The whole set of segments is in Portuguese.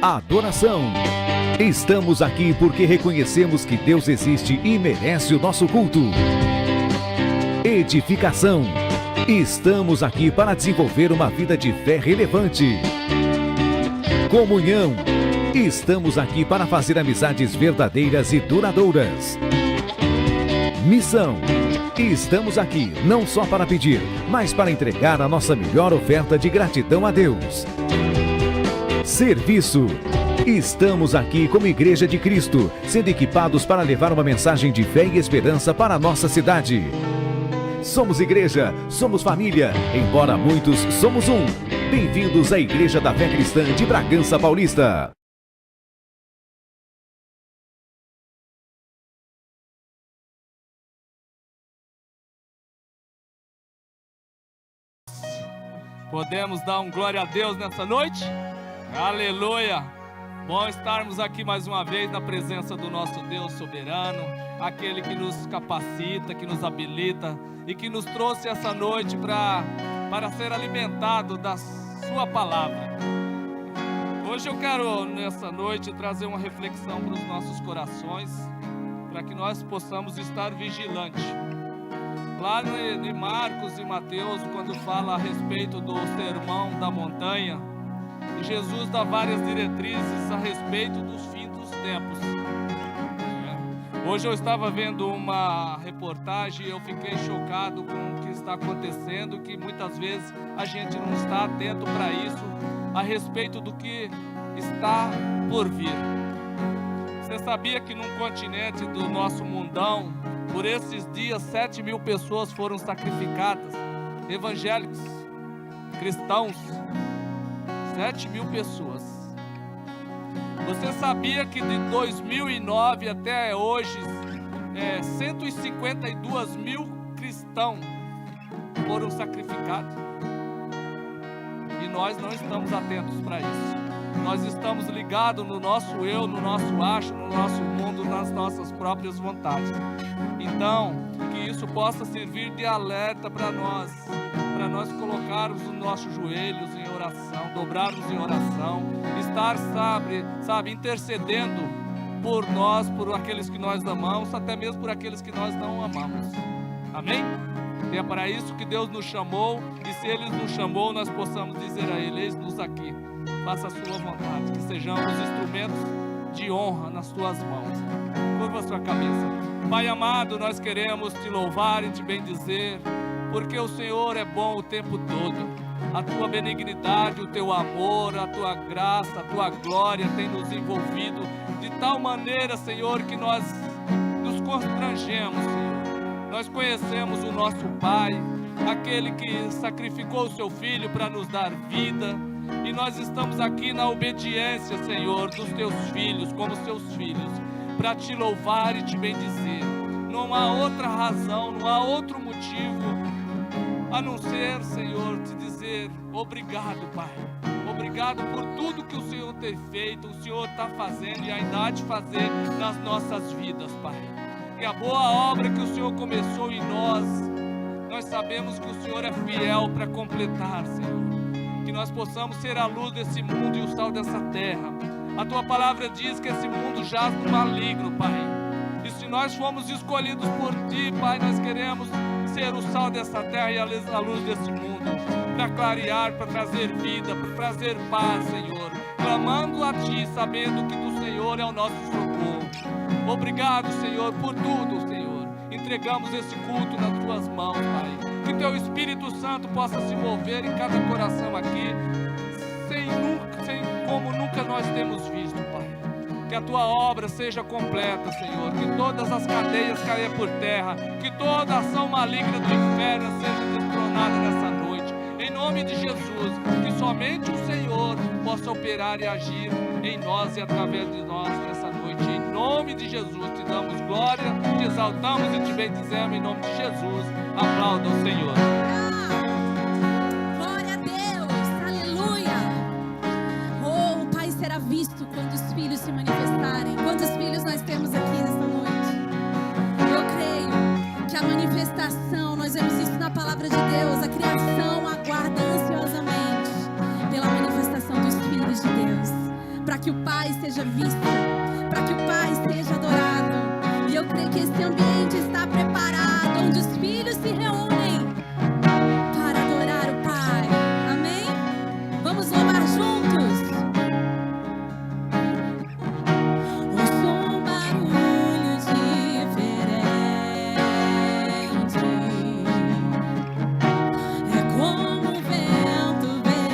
Adoração. Estamos aqui porque reconhecemos que Deus existe e merece o nosso culto. Edificação. Estamos aqui para desenvolver uma vida de fé relevante. Comunhão. Estamos aqui para fazer amizades verdadeiras e duradouras. Missão. Estamos aqui não só para pedir, mas para entregar a nossa melhor oferta de gratidão a Deus. Serviço. Estamos aqui como Igreja de Cristo, sendo equipados para levar uma mensagem de fé e esperança para a nossa cidade. Somos igreja, somos família, embora muitos somos um. Bem-vindos à Igreja da Fé Cristã de Bragança Paulista. Podemos dar um glória a Deus nessa noite? Aleluia! Bom estarmos aqui mais uma vez na presença do nosso Deus soberano, aquele que nos capacita, que nos habilita e que nos trouxe essa noite para ser alimentado da sua palavra. Hoje eu quero, nessa noite, trazer uma reflexão para os nossos corações, para que nós possamos estar vigilantes. Lá em Marcos e Mateus, quando fala a respeito do sermão da montanha, Jesus dá várias diretrizes a respeito dos fins dos tempos. Hoje eu estava vendo uma reportagem e eu fiquei chocado com o que está acontecendo, que muitas vezes a gente não está atento para isso, a respeito do que está por vir. Você sabia que num continente do nosso mundão, por esses dias, 7.000 pessoas foram sacrificadas, evangélicos, cristãos, 7.000 pessoas. Você sabia que de 2009 até hoje, 152.000 cristãos foram sacrificados? E nós não estamos atentos para isso. Nós estamos ligados no nosso eu, no nosso acho, no nosso mundo, nas nossas próprias vontades. Então, que isso possa servir de alerta para nós colocarmos os nossos joelhos em oração, dobrarmos em oração, estar, sabe, intercedendo por nós, por aqueles que nós amamos, até mesmo por aqueles que nós não amamos. Amém? E é para isso que Deus nos chamou, e se Ele nos chamou, nós possamos dizer a Ele: eis-nos aqui, faça a sua vontade, que sejamos instrumentos de honra nas tuas mãos. Curva a sua cabeça. Pai amado, nós queremos te louvar e te bendizer, porque o Senhor é bom o tempo todo. A tua benignidade, o teu amor, a tua graça, a tua glória tem nos envolvido de tal maneira, Senhor, que nós nos constrangemos, Senhor. Nós conhecemos o nosso Pai, aquele que sacrificou o seu Filho para nos dar vida, e nós estamos aqui na obediência, Senhor, dos teus filhos, como seus filhos, para te louvar e te bendizer. Não há outra razão, não há outro motivo a não ser, Senhor, te dizer obrigado, Pai. Obrigado por tudo que o Senhor tem feito, o Senhor está fazendo e ainda há de fazer nas nossas vidas, Pai. Que a boa obra que o Senhor começou em nós sabemos que o Senhor é fiel para completar, Senhor. Que nós possamos ser a luz desse mundo e o sal dessa terra. A Tua palavra diz que esse mundo jaz no maligno, Pai. E se nós fomos escolhidos por Ti, Pai, nós queremos ser o sal dessa terra e a luz desse mundo, para clarear, para trazer vida, para trazer paz, Senhor, clamando a Ti, sabendo que do Senhor é o nosso socorro. Obrigado, Senhor, por tudo, Senhor. Entregamos esse culto nas Tuas mãos, Pai. Que Teu Espírito Santo possa se mover em cada coração aqui, como nunca nós temos visto, Pai. Que a Tua obra seja completa, Senhor. Que todas as cadeias caiam por terra. Que toda ação maligna do inferno seja destronada nessa noite. Em nome de Jesus. Que somente o Senhor possa operar e agir em nós e através de nós nessa noite. Em nome de Jesus te damos glória, te exaltamos e te bendizemos. Em nome de Jesus. Aplauda o Senhor. Visto quando os filhos se manifestarem. Quantos filhos nós temos aqui nessa noite? Eu creio que a manifestação, nós vemos isso na palavra de Deus, a criação aguarda ansiosamente pela manifestação dos filhos de Deus, para que o Pai seja visto, para que o Pai seja adorado. E eu creio que esse ambiente está preparado, onde os filhos se reúnem para adorar o Pai. Amém? Vamos louvar juntos. Ouço um barulho diferente, é como um vento veemente.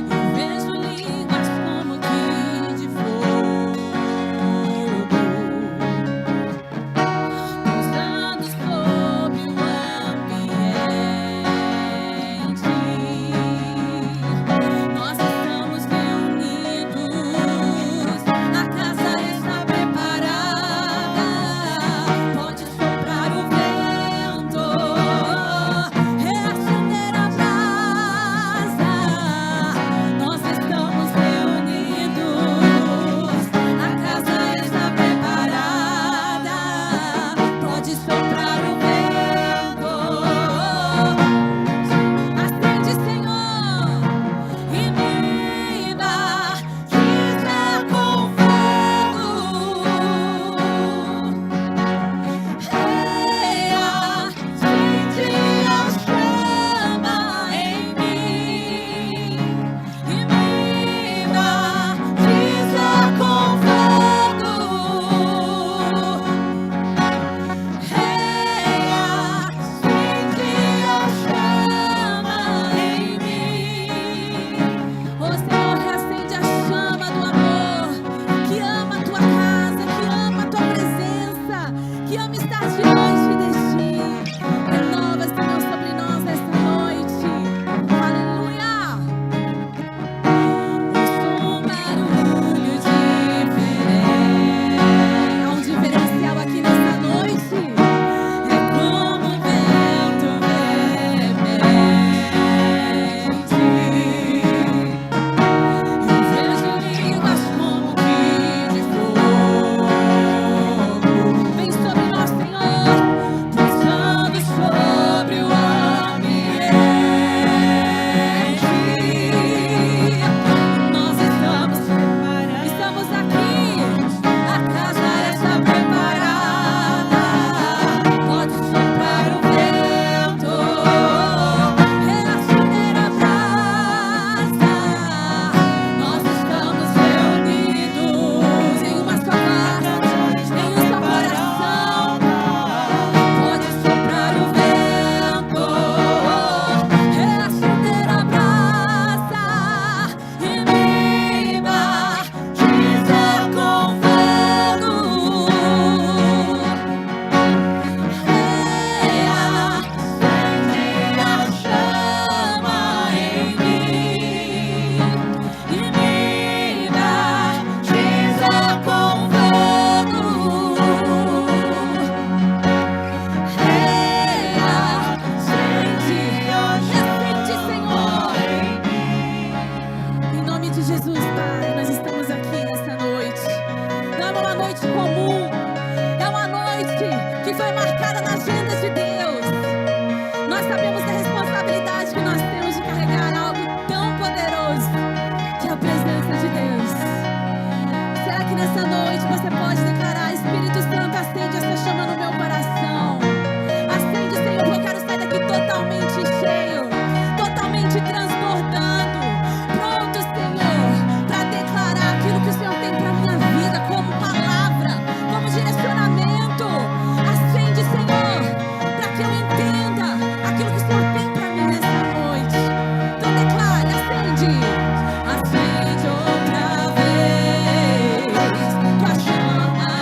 Eu vejo línguas como que de fogo, pousando sobre o ambiente. Nós estamos reunidos, a casa está preparada. Pode soprar o vento, reacender a brasa. Nós estamos reunidos, a casa está preparada. Pode soprar o vento. Acende, Senhor, e me batiza com fogo. Acende a chama em mim e me batiza com fogo. Acende a chama em mim. Ô Senhor, reacende a chama do amor, que ama a tua casa, que ama a tua presença, que ama estar diante de ti. Renova, Senhor, sobre nós esta noite. Aleluia. Ouço um barulho diferente. Há um diferencial aqui nessa noite. É como um vento veemente. Eu vejo línguas como que de fogo. Vem sobre nós, Senhor, pousando sobre o ambiente. Nós estamos aqui, a casa está preparada. Pode soprar o vento, reacender a brasa. Nós estamos reunidos em uma só casa, em um só coração. Pode soprar o vento, reacender a brasa e me batiza com fogo. Acende a chama em mim e me batiza com fogo. Acende, Senhor, em nome de Jesus, Pai, nós estamos aqui nessa noite. Não é uma noite comum, é uma noite que foi marcada na agenda de Deus. Nós sabemos da responsabilidade que nós temos de carregar algo tão poderoso, que é a presença de Deus. Será que nessa noite você pode declarar: Espírito Santo, acende essa chama no meu coração? Acende, Senhor, porque eu quero sair daqui totalmente cheio, totalmente transbordando, pronto, Senhor, para declarar aquilo que o Senhor tem para minha vida, como palavra, como direcionamento. Acende, Senhor, para que eu entenda aquilo que o Senhor tem para mim nessa noite. Então declare: acende, acende outra vez tua chama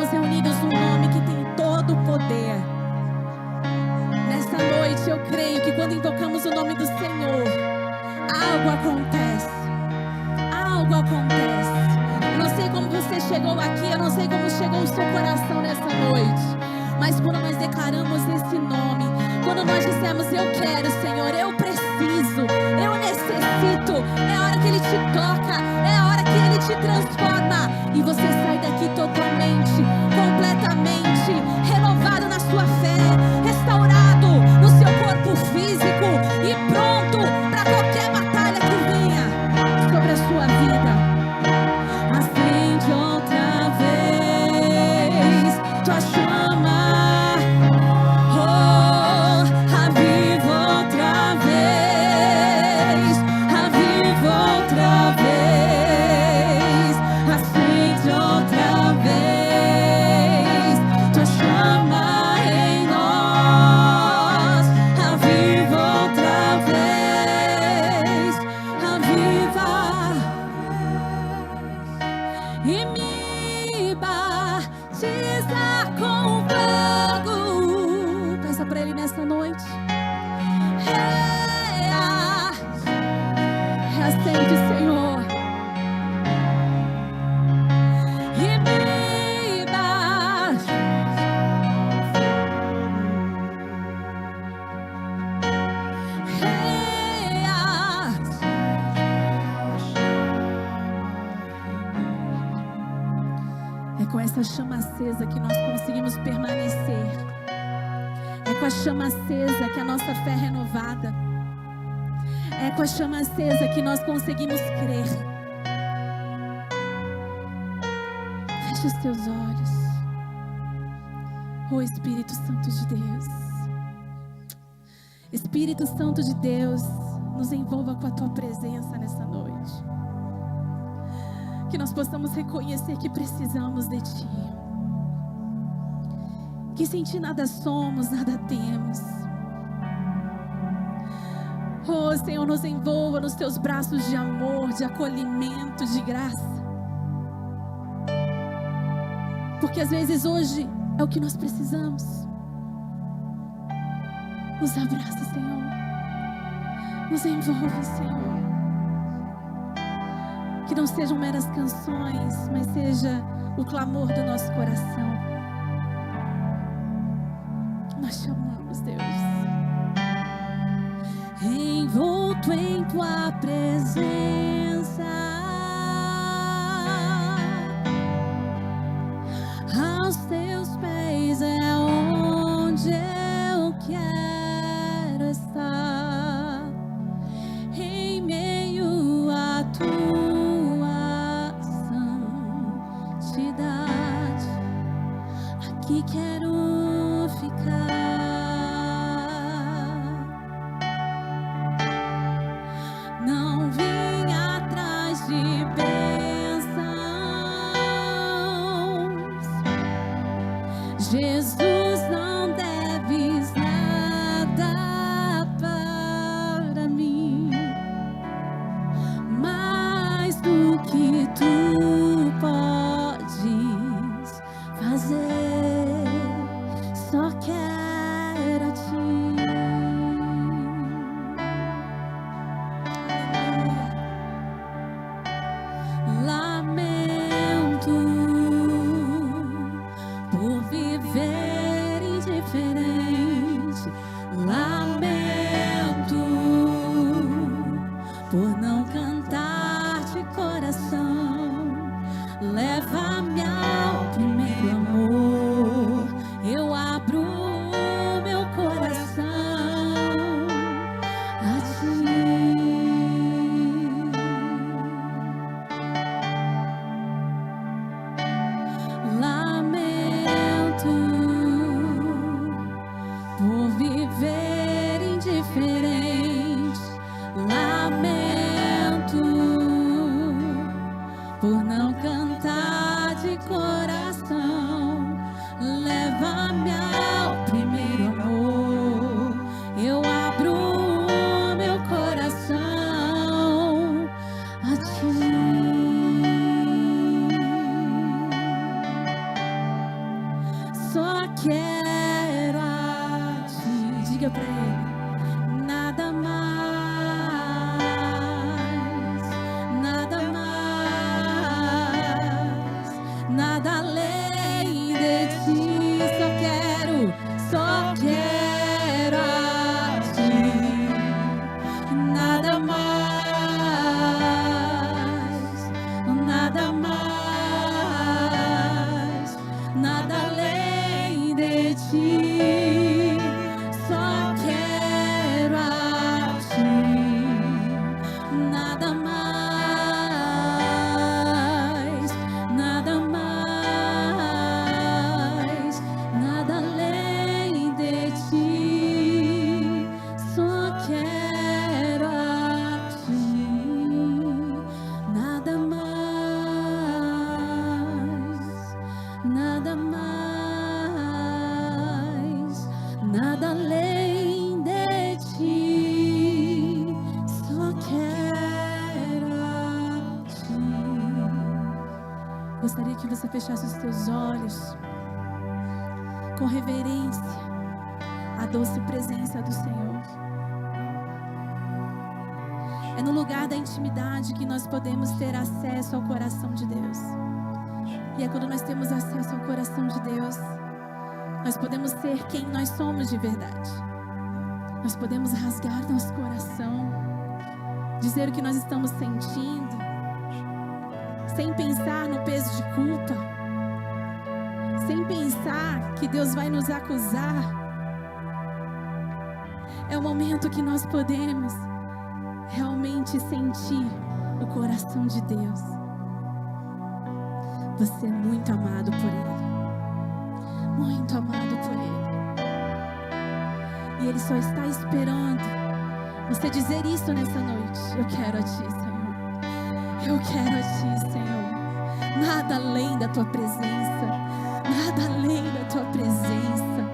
estamos reunidos num nome que tem todo o poder. Nessa noite eu creio que quando invocamos o nome do Senhor, algo acontece. Algo acontece. Eu não sei como você chegou aqui, eu não sei como chegou o seu coração nessa noite, mas quando nós declaramos esse nome, quando nós dissemos eu quero, Senhor, eu preciso, eu necessito, é a hora que Ele te toca, é a hora que Ele te transforma e você sai daqui totalmente, completamente renovado na sua fé, restaurado no seu corpo físico e pronto para qualquer batalha que venha sobre a sua vida. Acende outra vez tua chama. Chama acesa que nós conseguimos permanecer. É com a chama acesa que a nossa fé é renovada. É com a chama acesa que nós conseguimos crer. Feche os teus olhos. Oh Espírito Santo de Deus, Espírito Santo de Deus, nos envolva com a tua presença nessa noite. Que nós possamos reconhecer que precisamos de Ti. Que sem Ti nada somos, nada temos. Oh Senhor, nos envolva nos Teus braços de amor, de acolhimento, de graça. Porque às vezes hoje é o que nós precisamos. Nos abraça, Senhor. Nos envolve, Senhor. Que não sejam meras canções, mas seja o clamor do nosso coração. Nós te amamos, Deus. Envolto em tua presença, aos teus pés é onde eu quero estar, em meio a tua aqui quero ficar. Não vim atrás de bênçãos, Jesus, não deves nada para mim, mais do que tu podes fazer. Só quero a Ti. Lamento por viver só quero a ti. Diga pra ele: nada mais, nada mais, nada além de ti. Só quero a ti. Nada mais, nada mais, nada além de ti. Só quero a ti. Nada mais, nada mais, nada além de ti. Só quero a ti. Nada mais, nada mais, nada além de ti. Só quero a ti. Gostaria que você fechasse os teus olhos com reverência à doce presença do Senhor. É no lugar da intimidade que nós podemos ter acesso ao coração de Deus. E é quando nós temos acesso ao coração de Deus, nós podemos ser quem nós somos de verdade. Nós podemos rasgar nosso coração, dizer o que nós estamos sentindo, sem pensar no peso de culpa, sem pensar que Deus vai nos acusar. É o momento que nós podemos realmente sentir o coração de Deus. Você é muito amado por Ele, muito amado por Ele, e Ele só está esperando você dizer isso nessa noite: eu quero a Ti, Senhor, eu quero a Ti, Senhor. Nada além da Tua presença, nada além da Tua presença.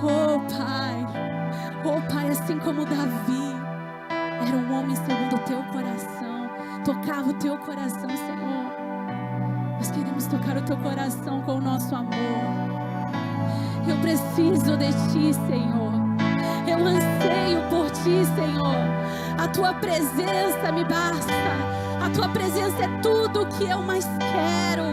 Oh Pai, assim como Davi era um homem segundo o Teu coração, tocava o Teu coração, Senhor. Nós queremos tocar o Teu coração com o nosso amor. Eu preciso de Ti, Senhor. Eu anseio por Ti, Senhor. A Tua presença me basta. A Tua presença é tudo o que eu mais quero.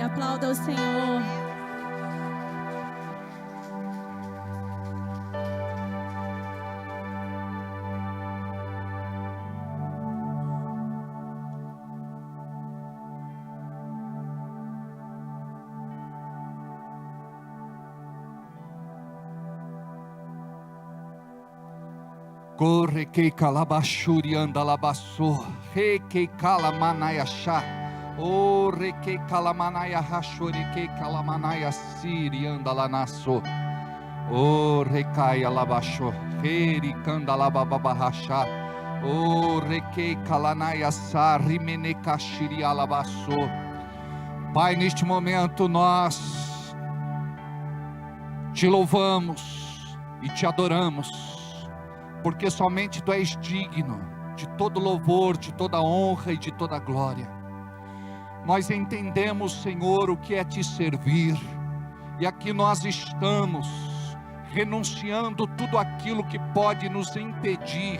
Aplauda o Senhor. Corre que calabashuri anda labasso, re que calamanayachá. O reke kalamanaya hashori ke kalamanaya siri anda lá nasso. O recaia labasho, heri kanda labababahashá. O reke kalanaya sari menekashiri alabasso. Pai, neste momento nós te louvamos e te adoramos, porque somente Tu és digno de todo louvor, de toda honra e de toda glória. Nós entendemos, Senhor, o que é Te servir, e aqui nós estamos renunciando tudo aquilo que pode nos impedir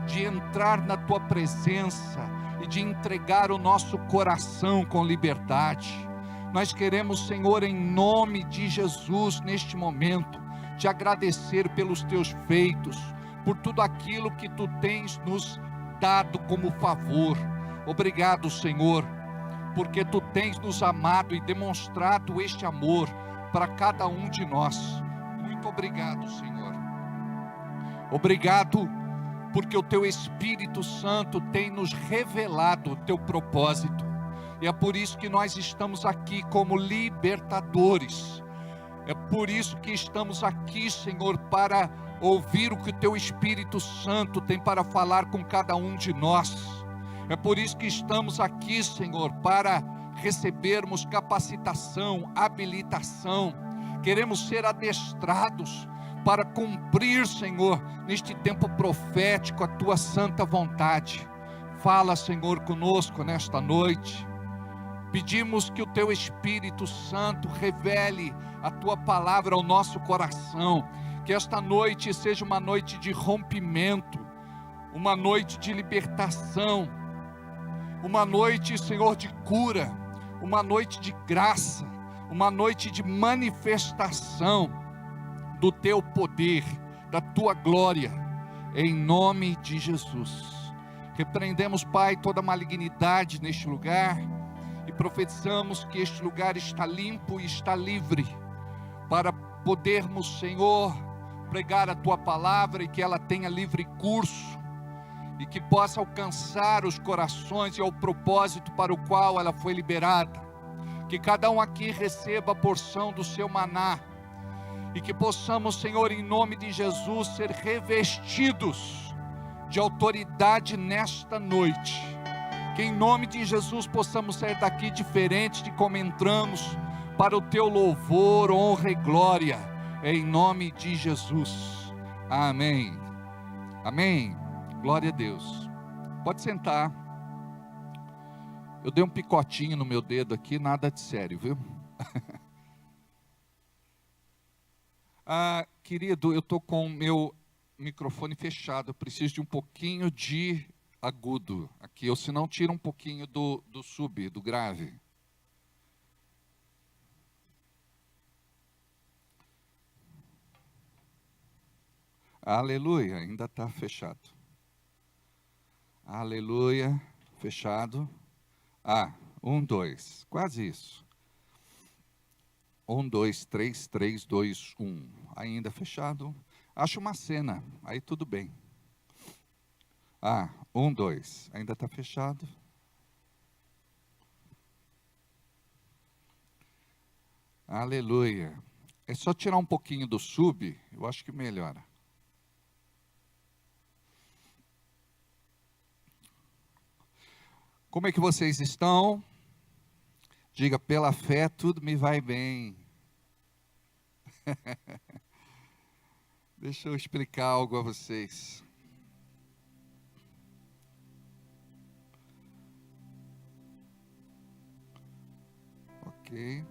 de entrar na Tua presença e de entregar o nosso coração com liberdade. Nós queremos, Senhor, em nome de Jesus, neste momento, Te agradecer pelos Teus feitos, por tudo aquilo que Tu tens nos dado como favor. Obrigado, Senhor, porque Tu tens nos amado e demonstrado este amor para cada um de nós. Muito obrigado, Senhor. Obrigado, porque o Teu Espírito Santo tem nos revelado o Teu propósito. E é por isso que nós estamos aqui como libertadores. É por isso que estamos aqui, Senhor, para ouvir o que o Teu Espírito Santo tem para falar com cada um de nós. É por isso que estamos aqui, Senhor, para recebermos capacitação, habilitação. Queremos ser adestrados para cumprir, Senhor, neste tempo profético, a Tua santa vontade. Fala, Senhor, conosco nesta noite. Pedimos que o Teu Espírito Santo revele a Tua palavra ao nosso coração. Que esta noite seja uma noite de rompimento, uma noite de libertação, uma noite, Senhor, de cura, uma noite de graça, uma noite de manifestação do Teu poder, da Tua glória, em nome de Jesus. Repreendemos, Pai, toda malignidade neste lugar e profetizamos que este lugar está limpo e está livre para podermos, Senhor, pregar a Tua palavra e que ela tenha livre curso e que possa alcançar os corações e ao propósito para o qual ela foi liberada. Que cada um aqui receba a porção do seu maná e que possamos, Senhor, em nome de Jesus, ser revestidos de autoridade nesta noite. Que em nome de Jesus possamos sair daqui diferente de como entramos, para o Teu louvor, honra e glória, em nome de Jesus. Amém. Amém. Glória a Deus. Pode sentar. Eu dei um picotinho no meu dedo aqui, nada de sério, viu? Querido, eu estou com o meu microfone fechado, eu preciso de um pouquinho de agudo aqui, ou se não tira um pouquinho do sub, do grave. Aleluia, ainda está fechado. Aleluia, fechado. 1, 2, quase isso. 1, 2, 3, 3, 2, 1. Ainda fechado. Acho uma cena, aí tudo bem. 1, 2, ainda está fechado. Aleluia. É só tirar um pouquinho do sub, eu acho que melhora. Como é que vocês estão? Diga, pela fé tudo me vai bem. Deixa eu explicar algo a vocês. Ok.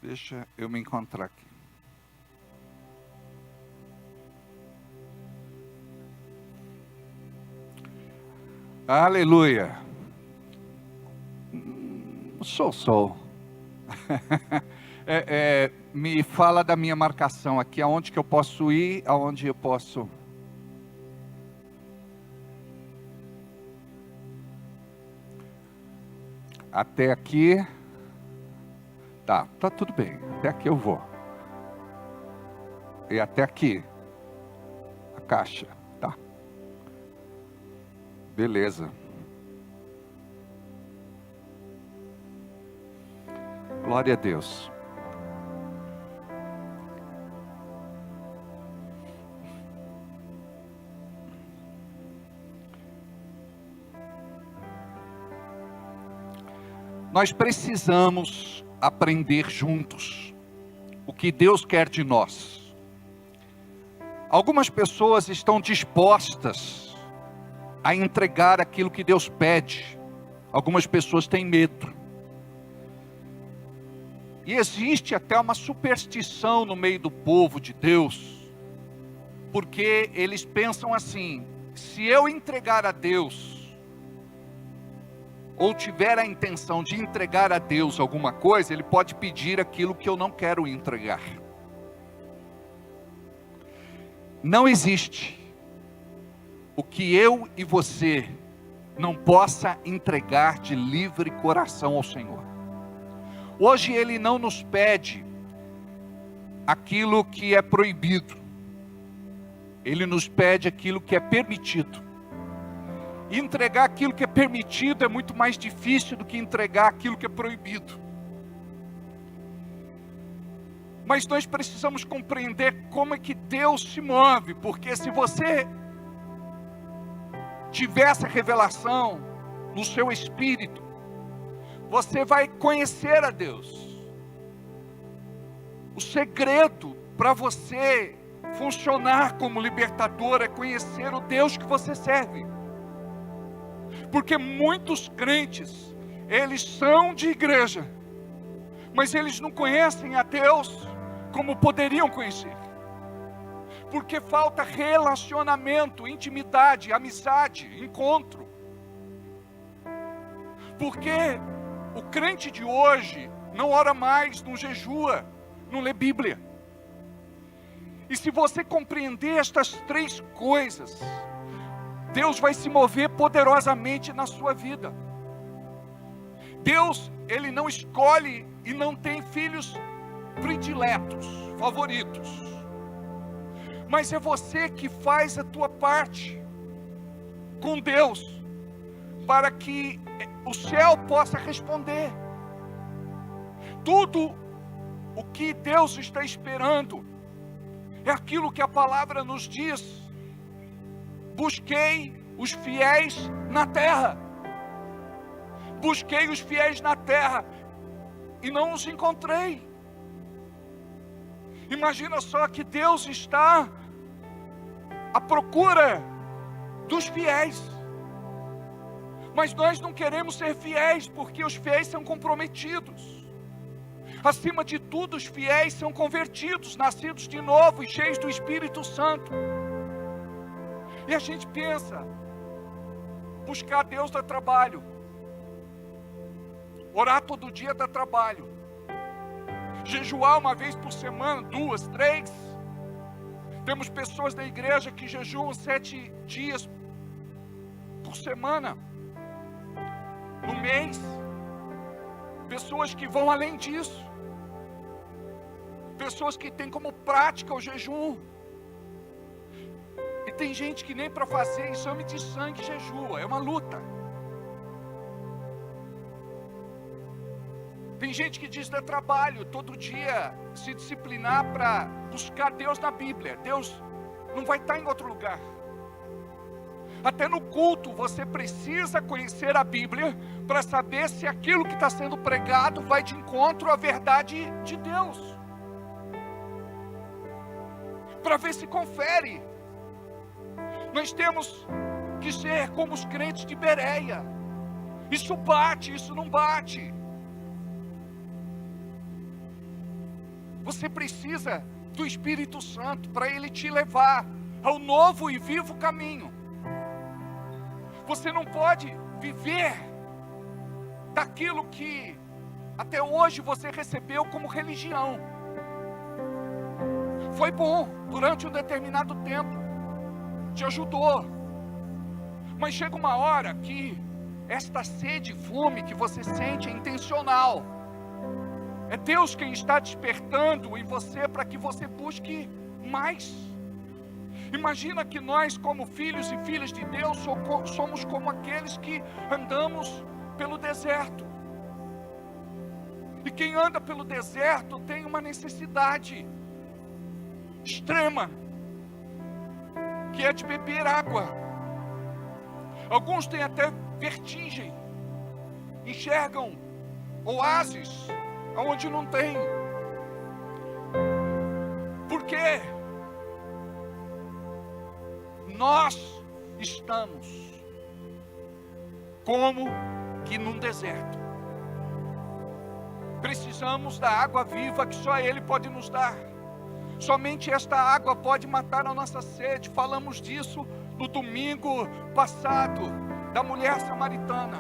Deixa eu me encontrar aqui. Aleluia. Sou. Me fala da minha marcação aqui, aonde que eu posso ir, aonde eu posso... Até aqui... Tá tudo bem, até aqui eu vou. E até aqui, a caixa, tá. Beleza. Glória a Deus. Nós precisamos aprender juntos o que Deus quer de nós. Algumas pessoas estão dispostas a entregar aquilo que Deus pede. Algumas pessoas têm medo. E existe até uma superstição no meio do povo de Deus, porque eles pensam assim: se eu entregar a Deus ou tiver a intenção de entregar a Deus alguma coisa, ele pode pedir aquilo que eu não quero entregar. Não existe o que eu e você não possa entregar de livre coração ao Senhor. Hoje Ele não nos pede aquilo que é proibido, Ele nos pede aquilo que é permitido. E entregar aquilo que é permitido é muito mais difícil do que entregar aquilo que é proibido. Mas nós precisamos compreender como é que Deus se move, porque se você tiver essa revelação no seu espírito, você vai conhecer a Deus. O segredo para você funcionar como libertador é conhecer o Deus que você serve. Porque muitos crentes, eles são de igreja, mas eles não conhecem a Deus como poderiam conhecer. Porque falta relacionamento, intimidade, amizade, encontro. Porque o crente de hoje não ora mais, não jejua, não lê Bíblia. E se você compreender estas três coisas, Deus vai se mover poderosamente na sua vida. Deus, Ele não escolhe e não tem filhos prediletos, favoritos. Mas é você que faz a tua parte com Deus, para que o céu possa responder. Tudo o que Deus está esperando é aquilo que a palavra nos diz: busquei os fiéis na terra. Busquei os fiéis na terra e não os encontrei. Imagina só que Deus está à procura dos fiéis. Mas nós não queremos ser fiéis, porque os fiéis são comprometidos. Acima de tudo, os fiéis são convertidos, nascidos de novo e cheios do Espírito Santo. E a gente pensa, buscar Deus dá trabalho, orar todo dia dá trabalho, jejuar uma vez por semana, 2, 3. Temos pessoas na igreja que jejuam 7 dias por semana, no mês. Pessoas que vão além disso, pessoas que têm como prática o jejum. E tem gente que nem para fazer exame de sangue jejua, é uma luta. Tem gente que diz: dá trabalho todo dia se disciplinar para buscar Deus na Bíblia. Deus não vai estar em outro lugar. Até no culto você precisa conhecer a Bíblia para saber se aquilo que está sendo pregado vai de encontro à verdade de Deus, para ver se confere. Nós temos que ser como os crentes de Bereia. Isso bate, isso não bate. Você precisa do Espírito Santo para Ele te levar ao novo e vivo caminho. Você não pode viver daquilo que até hoje você recebeu como religião. Foi bom durante um determinado tempo, te ajudou, mas chega uma hora que esta sede e fome que você sente é intencional. É Deus quem está despertando em você para que você busque mais. Imagina que nós, como filhos e filhas de Deus, somos como aqueles que andamos pelo deserto. E quem anda pelo deserto tem uma necessidade extrema, que é de beber água. Alguns têm até vertigem, enxergam oásis onde não tem. Por quê? Nós estamos como que num deserto. Precisamos da água viva que só Ele pode nos dar. Somente esta água pode matar a nossa sede. Falamos disso no domingo passado, da mulher samaritana.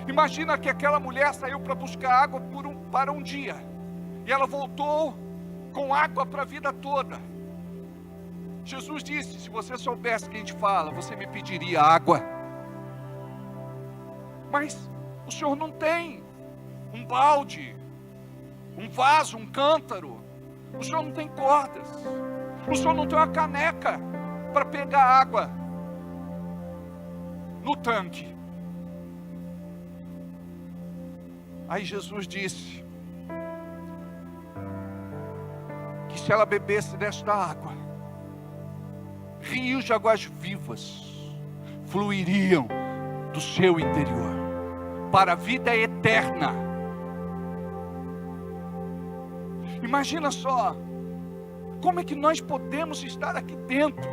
Imagina que aquela mulher saiu para buscar água para um dia, e ela voltou com água para a vida toda. Jesus disse: se você soubesse quem te fala, você me pediria água. Mas o Senhor não tem um balde, um vaso, um cântaro. O Senhor não tem cordas. O Senhor não tem uma caneca para pegar água no tanque. Aí Jesus disse que se ela bebesse desta água, rios de águas vivas fluiriam do seu interior para a vida eterna. Imagina só, como é que nós podemos estar aqui dentro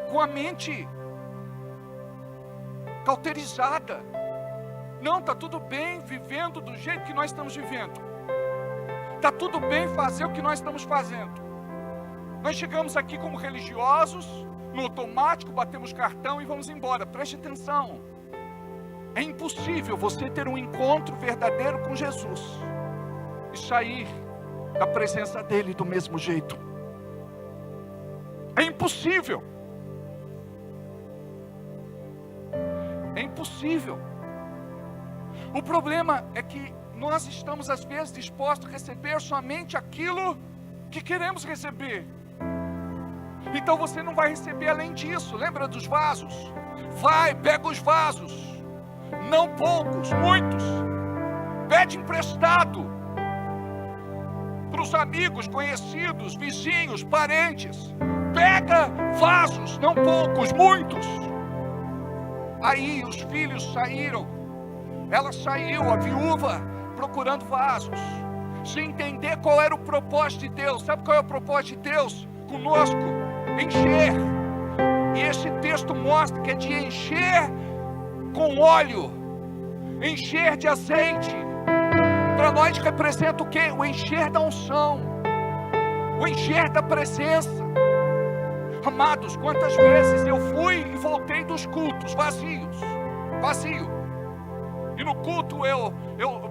com a mente cauterizada? Não, está tudo bem vivendo do jeito que nós estamos vivendo. Está tudo bem fazer o que nós estamos fazendo. Nós chegamos aqui como religiosos, no automático, batemos cartão e vamos embora. Preste atenção. É impossível você ter um encontro verdadeiro com Jesus e sair da presença dele do mesmo jeito. É impossível. É impossível. O problema é que nós estamos às vezes dispostos a receber somente aquilo que queremos receber. Então você não vai receber além disso. Lembra dos vasos? Vai, pega os vasos. Não poucos, muitos. Pede emprestado para os amigos, conhecidos, vizinhos, parentes. Pega vasos, não poucos, muitos. Aí os filhos saíram. Ela saiu, a viúva, procurando vasos, sem entender qual era o propósito de Deus. Sabe qual é o propósito de Deus conosco? Encher. E esse texto mostra que é de encher com óleo, encher de azeite. Para nós representa o quê? O encher da unção, o encher da presença. Amados, quantas vezes eu fui e voltei dos cultos vazio. E no culto eu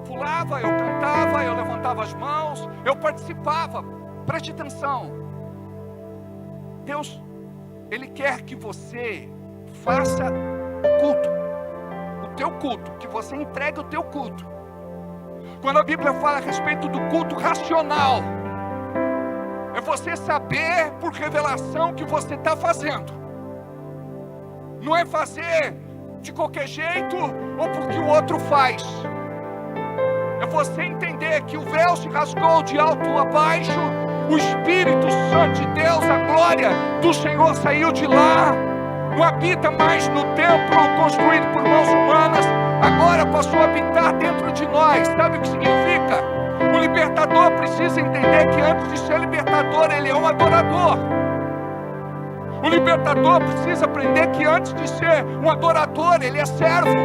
pulava, eu cantava, eu levantava as mãos, eu participava. Preste atenção. Deus, Ele quer que você faça o culto, o teu culto, que você entregue o teu culto. Quando a Bíblia fala a respeito do culto racional, é você saber por revelação que você está fazendo. Não é fazer de qualquer jeito ou porque o outro faz. É você entender que o véu se rasgou de alto a baixo, o Espírito Santo de Deus, a glória do Senhor saiu de lá, não habita mais no templo construído por mãos humanas, agora passou a habitar dentro de nós. Sabe o que significa? O libertador precisa entender que antes de ser libertador, ele é um adorador. O libertador precisa aprender que antes de ser um adorador, ele é servo.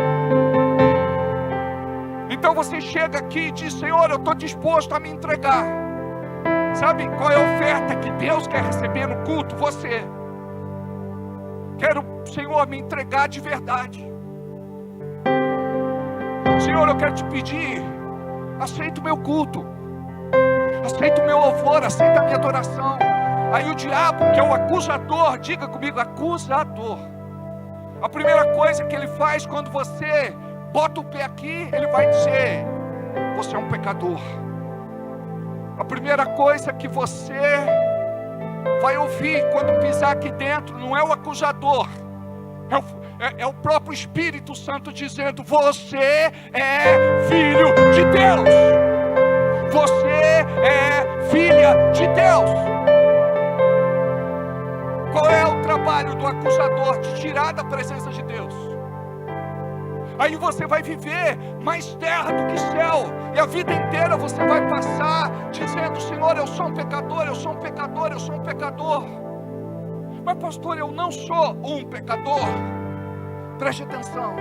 Então você chega aqui e diz: Senhor, eu estou disposto a me entregar. Sabe qual é a oferta que Deus quer receber no culto? Você. Quero, Senhor, me entregar de verdade. Senhor, eu quero te pedir, aceita o meu culto, aceita o meu louvor, aceita a minha adoração. Aí o diabo, que é o acusador, diga comigo, acusador. A primeira coisa que ele faz quando você bota o pé aqui, ele vai dizer: você é um pecador. A primeira coisa que você vai ouvir quando pisar aqui dentro não é o acusador, é o próprio Espírito Santo dizendo: você é filho de Deus, você é filha de Deus. Qual é o trabalho do acusador? De tirar da presença de Deus. Aí você vai viver mais terra do que céu, e a vida inteira você vai passar dizendo: Senhor, eu sou um pecador, eu sou um pecador, eu sou um pecador. Mas pastor, eu não sou um pecador. Preste atenção.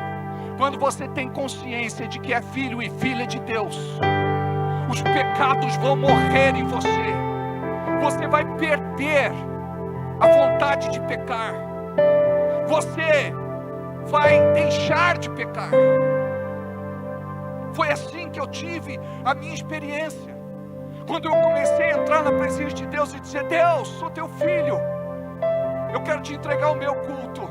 Quando você tem consciência de que é filho e filha de Deus, os pecados vão morrer em você. Você vai perder a vontade de pecar. Você vai deixar de pecar. Foi assim que eu tive a minha experiência. Quando eu comecei a entrar na presença de Deus e dizer: Deus, sou teu filho, eu quero te entregar o meu culto.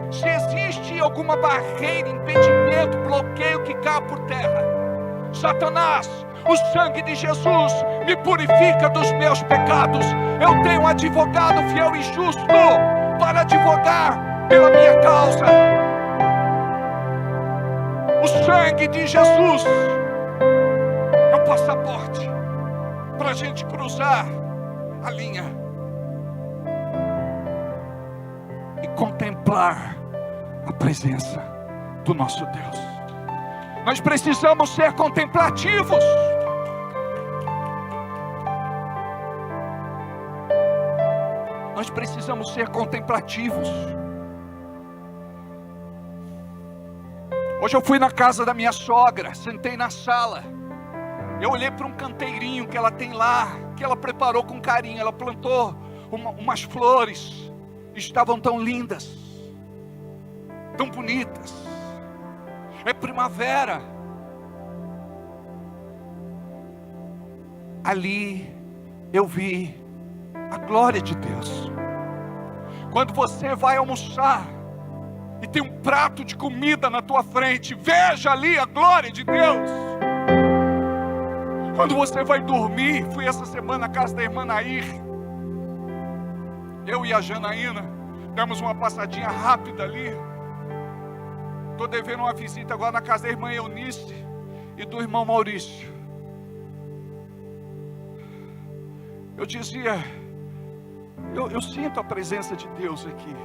Se existe alguma barreira, impedimento, bloqueio que cai por terra, Satanás, o sangue de Jesus me purifica dos meus pecados. Eu tenho um advogado fiel e justo para advogar pela minha causa. O sangue de Jesus é o passaporte para a gente cruzar a linha e contemplar a presença do nosso Deus. Nós precisamos ser contemplativos. Nós precisamos ser contemplativos. Hoje eu fui na casa da minha sogra, sentei na sala. Eu olhei para um canteirinho que ela tem lá, que ela preparou com carinho. Ela plantou umas flores, estavam tão lindas, tão bonitas. É primavera. Ali eu vi a glória de Deus. Quando você vai almoçar e tem um prato de comida na tua frente, veja ali a glória de Deus. Quando você vai dormir, fui essa semana na casa da irmã Nair, eu e a Janaína demos uma passadinha rápida ali. Estou devendo uma visita agora na casa da irmã Eunice e do irmão Maurício. Eu dizia, eu sinto a presença de Deus aqui.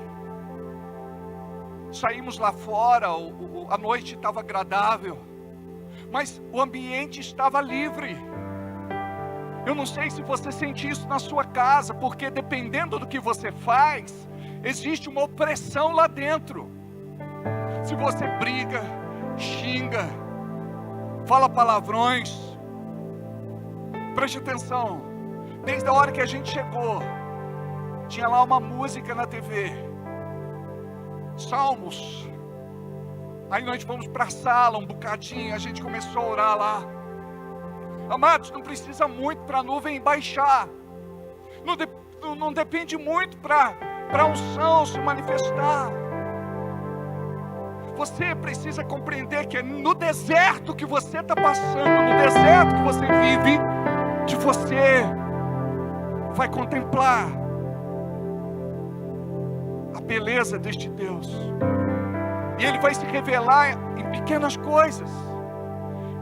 Saímos lá fora, a noite estava agradável, mas o ambiente estava livre. Eu não sei se você sente isso na sua casa, porque dependendo do que você faz, existe uma opressão lá dentro. Se você briga, xinga, fala palavrões, preste atenção. Desde a hora que a gente chegou, tinha lá uma música na TV, Salmos. Aí nós fomos para a sala um bocadinho, a gente começou a orar lá. Amados, não precisa muito para a nuvem baixar. Não depende muito para a unção se manifestar. Você precisa compreender que é no deserto que você está passando, no deserto que você vive, que você vai contemplar a beleza deste Deus. E Ele vai se revelar em pequenas coisas.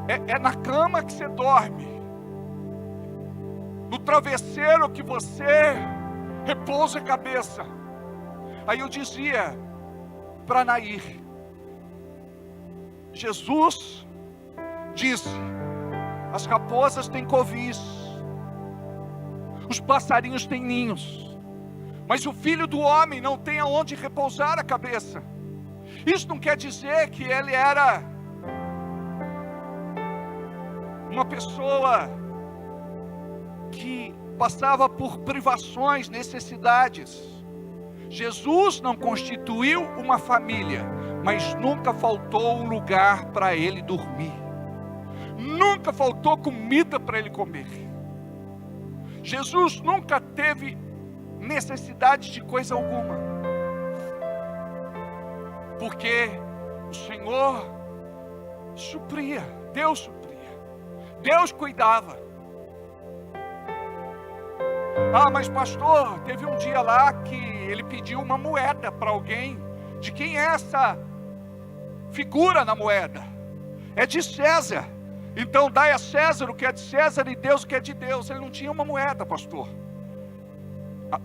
É na cama que você dorme, no travesseiro que você repousa a cabeça. Aí eu dizia para Nair, Jesus disse: as raposas têm covis, os passarinhos têm ninhos, mas o Filho do Homem não tem aonde repousar a cabeça. Isso não quer dizer que ele era uma pessoa que passava por privações, necessidades. Jesus não constituiu uma família, mas nunca faltou um lugar para ele dormir. Nunca faltou comida para ele comer. Jesus nunca teve necessidade de coisa alguma, porque o Senhor supria, Deus supria, Deus cuidava. Ah, mas pastor, teve um dia lá que ele pediu uma moeda para alguém. De quem é essa figura na moeda? É de César. Então dai a César o que é de César e Deus o que é de Deus. Ele não tinha uma moeda, pastor.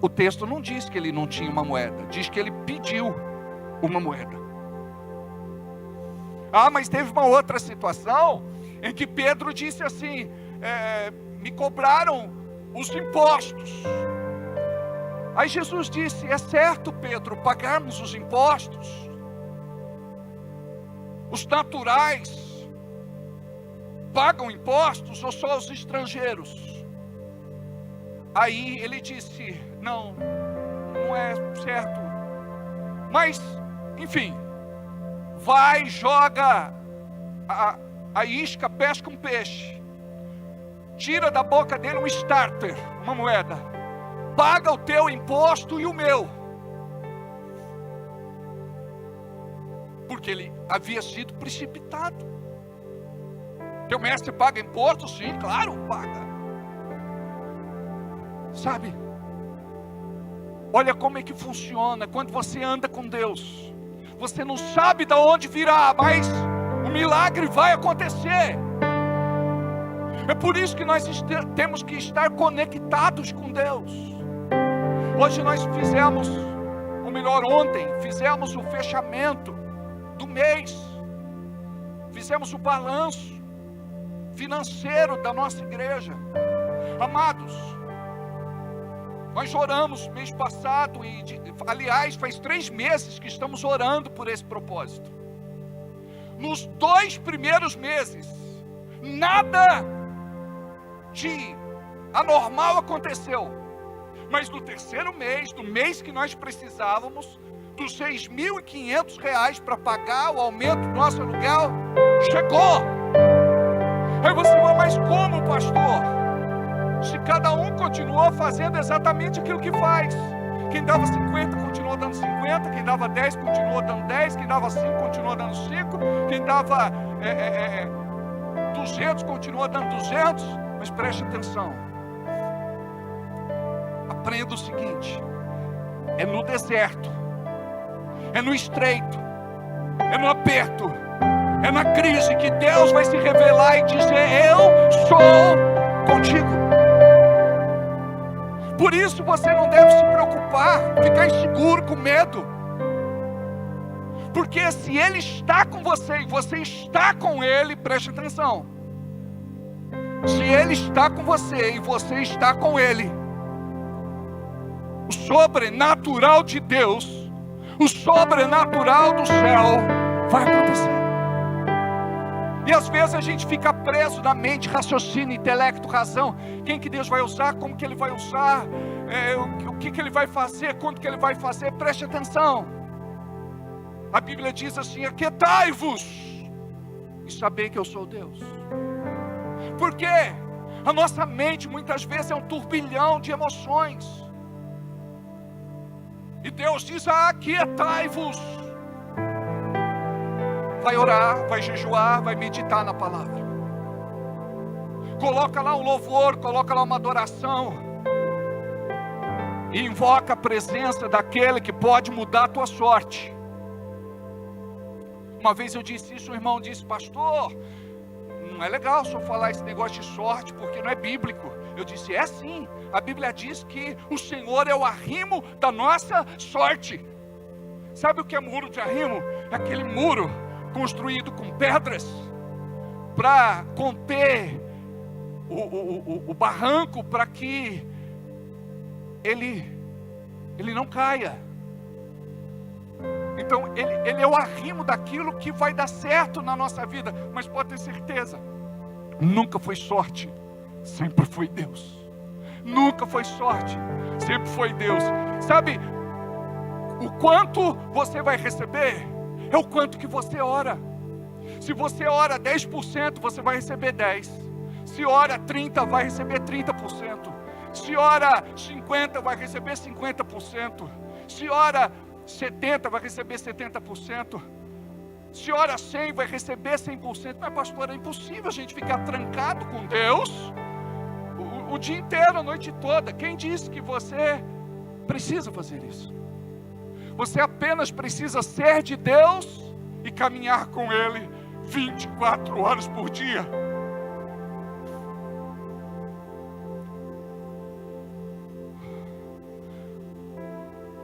O texto não diz que ele não tinha uma moeda, diz que ele pediu uma moeda. Ah, mas teve uma outra situação em que Pedro disse assim: me cobraram os impostos. Aí Jesus disse: é certo, Pedro, pagarmos os impostos? Os naturais pagam impostos ou só os estrangeiros? Aí ele disse: não é certo. Mas, enfim, vai, joga a isca pesca um peixe, tira da boca dele um starter, uma moeda, paga o teu imposto e o meu, porque ele havia sido precipitado. Teu mestre paga imposto? Sim, claro, paga. Sabe, olha como é que funciona quando você anda com Deus. Você não sabe de onde virá, mas o milagre vai acontecer. É por isso que nós temos que estar conectados com Deus. Hoje nós fizemos, ou melhor, ontem, fizemos o fechamento do mês. Fizemos o balanço financeiro da nossa igreja. Amados, nós oramos mês passado e, aliás, faz 3 meses que estamos orando por esse propósito. Nos 2 primeiros meses, nada de anormal aconteceu. Mas no 3º mês, no mês que nós precisávamos, dos R$6.500 para pagar o aumento do nosso aluguel, chegou. Aí você fala, mas como, pastor? Se cada um continuou fazendo exatamente aquilo que faz. Quem dava 50 continuou dando 50, quem dava 10 continuou dando 10, quem dava 5 continuou dando 5, quem dava 200 continuou dando 200. Mas preste atenção, aprenda o seguinte: é no deserto, é no estreito, é no aperto, é na crise que Deus vai se revelar e dizer: eu sou contigo. Por isso você não deve se preocupar, ficar inseguro, com medo. Porque se Ele está com você e você está com Ele, preste atenção. Se Ele está com você e você está com Ele, o sobrenatural de Deus, o sobrenatural do céu vai acontecer. E às vezes a gente fica preso na mente, raciocínio, intelecto, razão. Quem que Deus vai usar, como que Ele vai usar, o que que Ele vai fazer, quando que Ele vai fazer. Preste atenção. A Bíblia diz assim: aquietai-vos e sabei que eu sou Deus. Porque a nossa mente muitas vezes é um turbilhão de emoções. E Deus diz: aquietai-vos. Vai orar, vai jejuar, vai meditar na palavra. Coloca lá um louvor, coloca lá uma adoração. E invoca a presença daquele que pode mudar a tua sorte. Uma vez eu disse isso, o irmão disse: pastor, não é legal só falar esse negócio de sorte, porque não é bíblico. Eu disse: é sim, a Bíblia diz que o Senhor é o arrimo da nossa sorte. Sabe o que é muro de arrimo? É aquele muro construído com pedras para conter o barranco, para que ele não caia. Então ele é o arrimo daquilo que vai dar certo na nossa vida. Mas pode ter certeza, nunca foi sorte, sempre foi Deus. Nunca foi sorte, sempre foi Deus. Sabe, o quanto você vai receber é o quanto que você ora. Se você ora 10%, você vai receber 10%. Se ora 30%, vai receber 30%. Se ora 50%, vai receber 50%. Se ora 70%, vai receber 70%. Se ora 100%, vai receber 100%. Mas pastor, é impossível a gente ficar trancado com Deus o dia inteiro, a noite toda. Quem disse que você precisa fazer isso? Você apenas precisa ser de Deus e caminhar com Ele 24 horas por dia.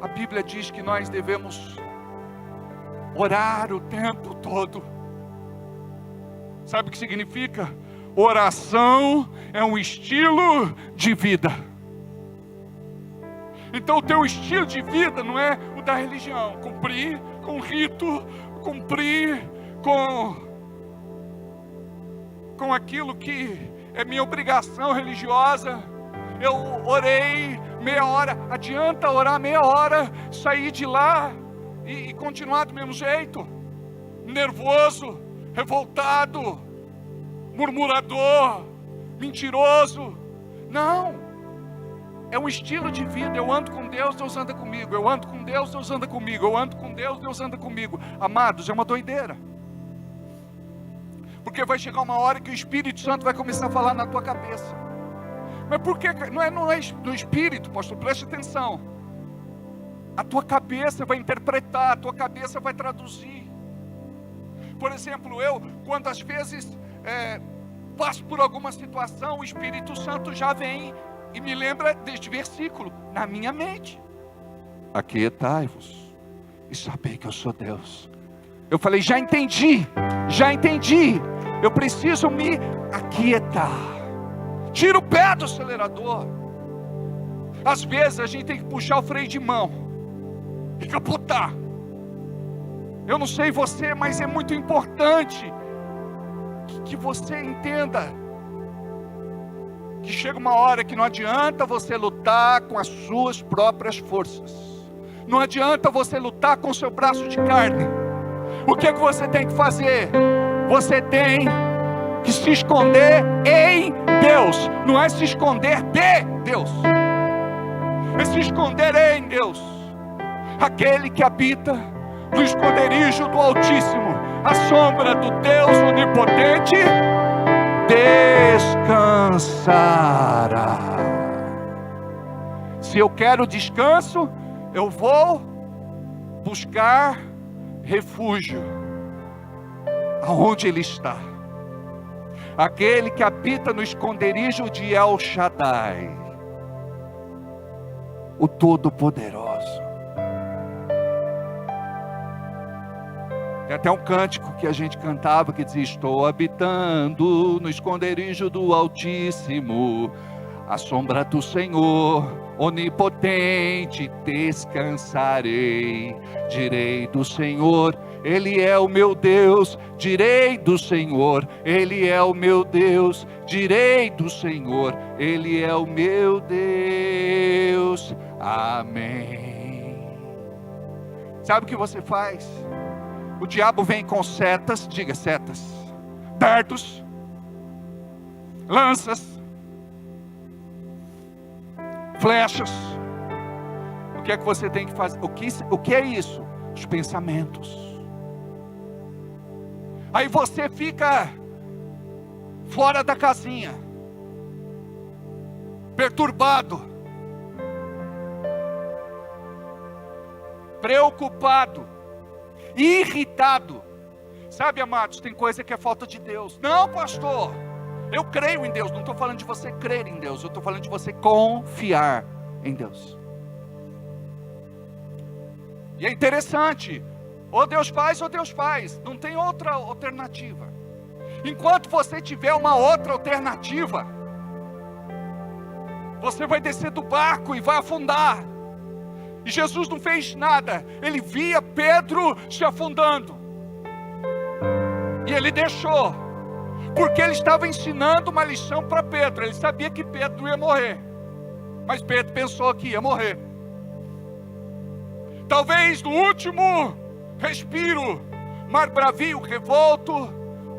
A Bíblia diz que nós devemos orar o tempo todo. Sabe o que significa? Oração é um estilo de vida. Então o teu estilo de vida não é o da religião. Cumprir com rito, cumprir com aquilo que é minha obrigação religiosa. Eu orei meia hora, adianta orar meia hora, sair de lá e continuar do mesmo jeito, nervoso, revoltado, murmurador, mentiroso. Não. É um estilo de vida. Eu ando com Deus, Deus anda comigo. Eu ando com Deus, Deus anda comigo. Eu ando com Deus, Deus anda comigo. Amados, é uma doideira. Porque vai chegar uma hora que o Espírito Santo vai começar a falar na tua cabeça. Mas por que? Não é no Espírito, pastor, preste atenção. A tua cabeça vai interpretar, a tua cabeça vai traduzir. Por exemplo, eu, quando às vezes passo por alguma situação, o Espírito Santo já vem e me lembra deste versículo na minha mente. Aquietai-vos e sabei que eu sou Deus. Eu falei, já entendi. Eu preciso me aquietar. Tira o pé do acelerador. Às vezes a gente tem que puxar o freio de mão e capotar. Eu não sei você, mas é muito importante que você entenda que chega uma hora que não adianta você lutar com as suas próprias forças. Não adianta você lutar com o seu braço de carne. O que é que você tem que fazer? Você tem que se esconder em Deus. Não é se esconder de Deus. É se esconder em Deus. Aquele que habita no esconderijo do Altíssimo, a sombra do Deus Onipotente, descansará. Se eu quero descanso, eu vou buscar refúgio aonde Ele está. Aquele que habita no esconderijo de El Shaddai, o Todo-Poderoso. Tem até um cântico que a gente cantava que dizia: estou habitando no esconderijo do Altíssimo, à sombra do Senhor Onipotente descansarei. Direi do Senhor, Ele é o meu Deus. Direi do Senhor, Ele é o meu Deus. Direi do Senhor, Ele é o meu Deus. Amém. Sabe o que você faz? O diabo vem com setas, diga setas, dardos, lanças, flechas. O que é que você tem que fazer? O que é isso? Os pensamentos. Aí você fica fora da casinha, perturbado, preocupado, irritado. Sabe, amados, tem coisa que é falta de Deus. Não, pastor, eu creio em Deus. Não estou falando de você crer em Deus, eu estou falando de você confiar em Deus. E é interessante, ou Deus faz ou Deus faz, não tem outra alternativa. Enquanto você tiver uma outra alternativa, você vai descer do barco e vai afundar. E Jesus não fez nada, ele via Pedro se afundando, e ele deixou, porque ele estava ensinando uma lição para Pedro. Ele sabia que Pedro ia morrer, mas Pedro pensou que ia morrer. Talvez no último respiro, mar bravio, revolto,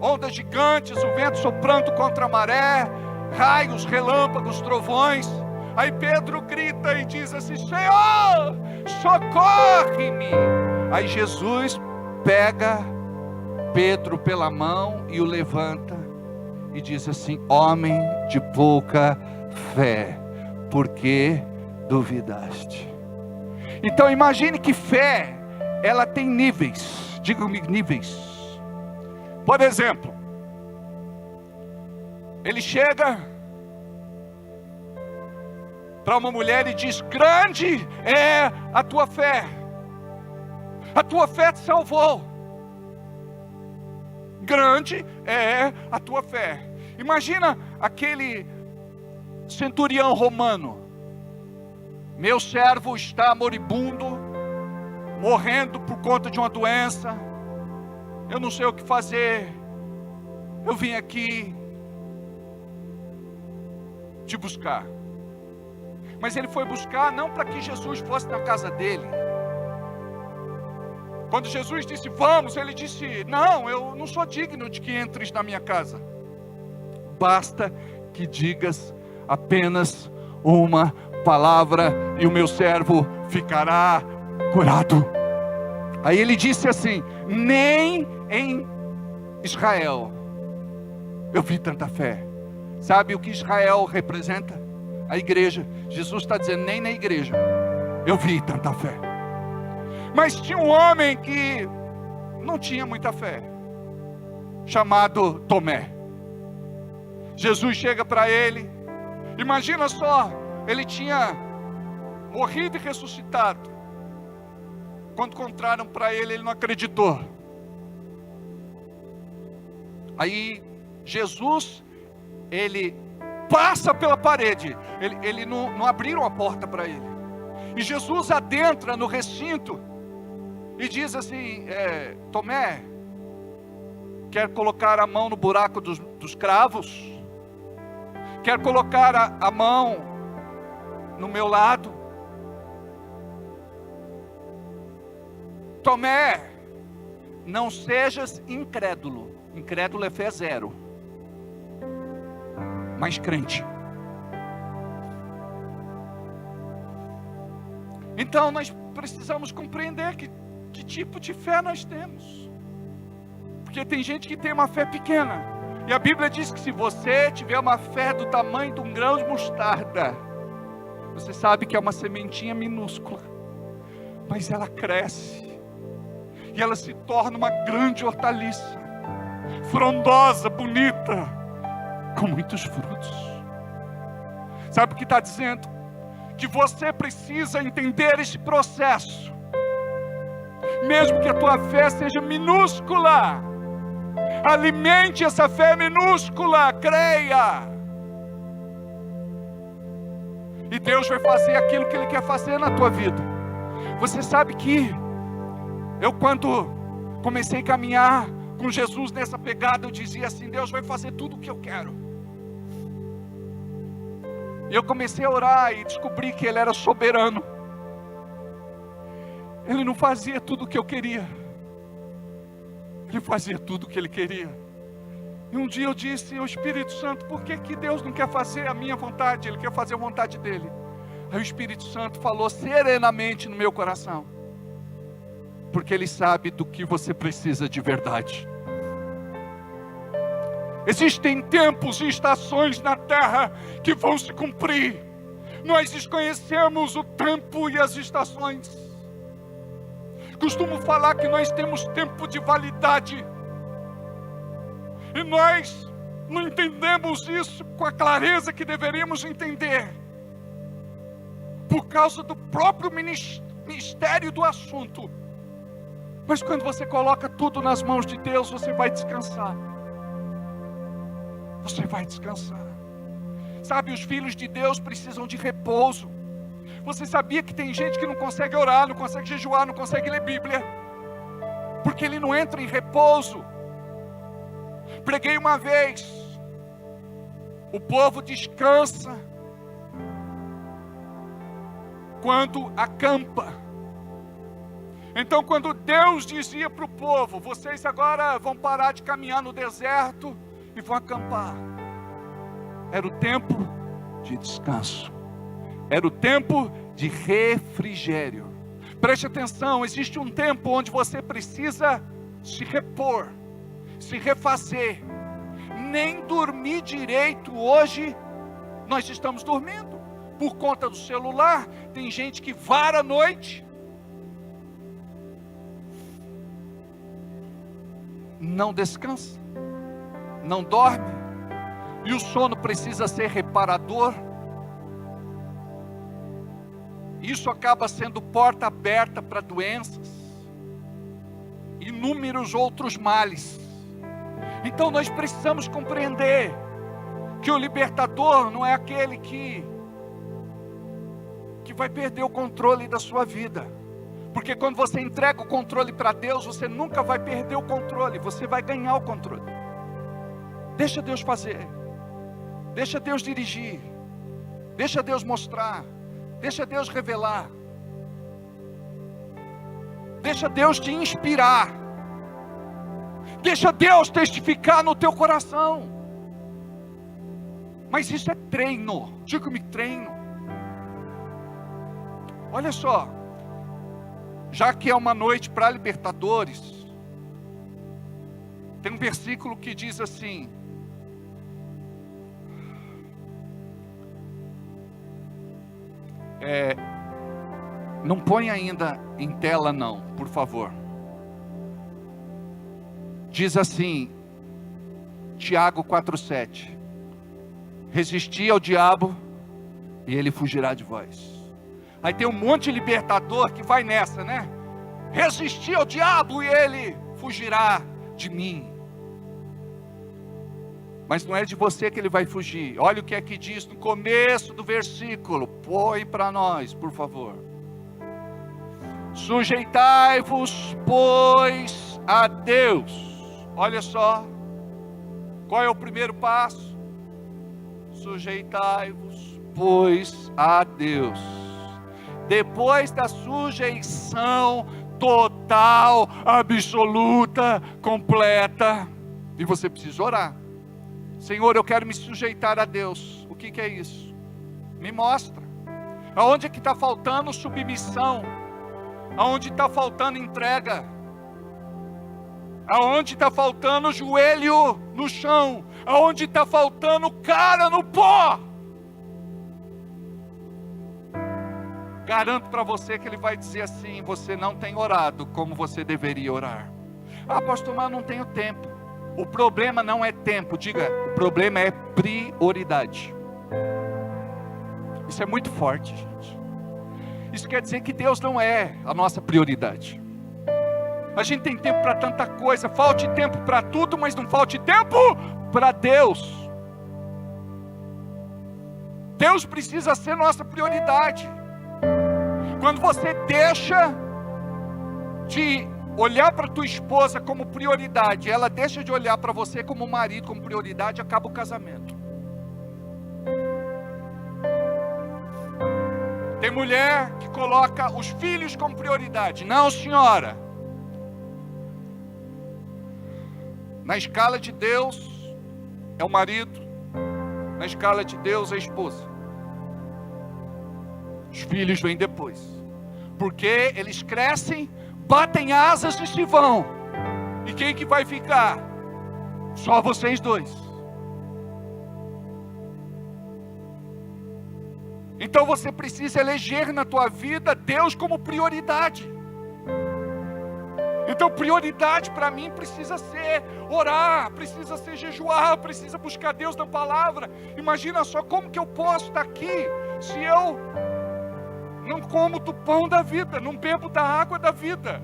ondas gigantes, o vento soprando contra a maré, raios, relâmpagos, trovões. Aí Pedro grita e diz assim: Senhor, socorre-me. Aí Jesus pega Pedro pela mão e o levanta e diz assim: homem de pouca fé, por que duvidaste? Então imagine que fé, ela tem níveis. Diga comigo, níveis. Por exemplo, ele chega para uma mulher e diz: grande é a tua fé, a tua fé te salvou. Grande é a tua fé. Imagina aquele centurião romano: meu servo está moribundo, morrendo por conta de uma doença, eu não sei o que fazer, eu vim aqui te buscar. Mas ele foi buscar não para que Jesus fosse na casa dele. Quando Jesus disse vamos, ele disse: não, eu não sou digno de que entres na minha casa. basta que digas apenas uma palavra e o meu servo ficará curado. Aí ele disse assim: nem em Israel eu vi tanta fé. Sabe o que Israel representa? A igreja. Jesus está dizendo: nem na igreja eu vi tanta fé. Mas tinha um homem que não tinha muita fé, chamado Tomé. Jesus chega para ele, imagina só, ele tinha morrido e ressuscitado. Quando contaram para ele, ele não acreditou. Aí Jesus, ele passa pela parede, ele não abriram a porta para ele, e Jesus adentra no recinto e diz assim: Tomé, quer colocar a mão no buraco dos cravos? Quer colocar a mão no meu lado? Tomé, não sejas incrédulo. Incrédulo é fé zero, mas crente. Então nós precisamos compreender que tipo de fé nós temos. Porque tem gente que tem uma fé pequena. E a Bíblia diz que se você tiver uma fé do tamanho de um grão de mostarda, você sabe que é uma sementinha minúscula, mas ela cresce, e ela se torna uma grande hortaliça, frondosa, bonita, com muitos frutos. Sabe o que está dizendo? Que você precisa entender esse processo. Mesmo que a tua fé seja minúscula, alimente essa fé minúscula, creia. E Deus vai fazer aquilo que Ele quer fazer na tua vida. Você sabe que eu, quando comecei a caminhar com Jesus nessa pegada, eu dizia assim: Deus vai fazer tudo o que eu quero. E eu comecei a orar e descobri que Ele era soberano. Ele não fazia tudo o que eu queria, Ele fazia tudo o que Ele queria. E um dia eu disse: o Espírito Santo, por que Deus não quer fazer a minha vontade? Ele quer fazer a vontade dEle. Aí o Espírito Santo falou serenamente no meu coração: porque Ele sabe do que você precisa de verdade. Existem tempos e estações na terra que vão se cumprir. Nós desconhecemos o tempo e as estações. Costumo falar que nós temos tempo de validade, e nós não entendemos isso com a clareza que deveríamos entender, por causa do próprio mistério do assunto. Mas quando você coloca tudo nas mãos de Deus, você vai descansar. Você vai descansar. Sabe, os filhos de Deus precisam de repouso. Você sabia que tem gente que não consegue orar, não consegue jejuar, não consegue ler Bíblia, porque ele não entra em repouso? Preguei uma vez: o povo descansa quando acampa. Então, quando Deus dizia para o povo: vocês agora vão parar de caminhar no deserto e vão acampar, era o tempo de descanso, era o tempo de refrigério. Preste atenção, existe um tempo onde você precisa se repor, se refazer. Nem dormir direito hoje nós estamos dormindo, por conta do celular. Tem gente que vara a noite, não descansa, não dorme, e o sono precisa ser reparador. Isso acaba sendo porta aberta para doenças, inúmeros outros males. Então nós precisamos compreender que o libertador não é aquele que vai perder o controle da sua vida. Porque quando você entrega o controle para Deus, você nunca vai perder o controle, você vai ganhar o controle. Deixa Deus fazer, deixa Deus dirigir, deixa Deus mostrar, deixa Deus revelar, deixa Deus te inspirar, deixa Deus testificar no teu coração. Mas isso é treino. Diga-me, treino. Olha só, já que é uma noite para Libertadores, tem um versículo que diz assim: não põe ainda em tela não, por favor. Diz assim, Tiago 4,7: resisti ao diabo e ele fugirá de vós. Aí tem um monte de libertador que vai nessa, né? Resistir ao diabo e ele fugirá de mim. Mas não é de você que ele vai fugir. Olha o que é que diz no começo do versículo. Põe para nós, por favor. Sujeitai-vos, pois, a Deus. Olha só. Qual é o primeiro passo? Sujeitai-vos, pois, a Deus. Depois da sujeição total, absoluta, completa, e você precisa orar. Senhor, eu quero me sujeitar a Deus. O que é isso? Me mostra. Aonde é que está faltando submissão? Aonde está faltando entrega? Aonde está faltando joelho no chão? Aonde está faltando cara no pó? Garanto para você que ele vai dizer assim: você não tem orado como você deveria orar. Ah, pastor, mas não tenho tempo. O problema não é tempo, diga, o problema é prioridade. Isso é muito forte, gente. Isso quer dizer que Deus não é a nossa prioridade. A gente tem tempo para tanta coisa, falte tempo para tudo, mas não falte tempo para Deus. Deus precisa ser nossa prioridade. Quando você deixa de olhar para tua esposa como prioridade, ela deixa de olhar para você como marido, como prioridade, acaba o casamento. Tem mulher que coloca os filhos como prioridade. Não, senhora. Na escala de Deus é o marido, na escala de Deus é a esposa. Os filhos vêm depois, porque eles crescem, batem asas e se vão. E quem que vai ficar? Só vocês dois. Então você precisa eleger na tua vida Deus como prioridade. Então prioridade para mim precisa ser orar, precisa ser jejuar, precisa buscar Deus na palavra. Imagina só como que eu posso estar aqui se eu não como do pão da vida, não bebo da água da vida.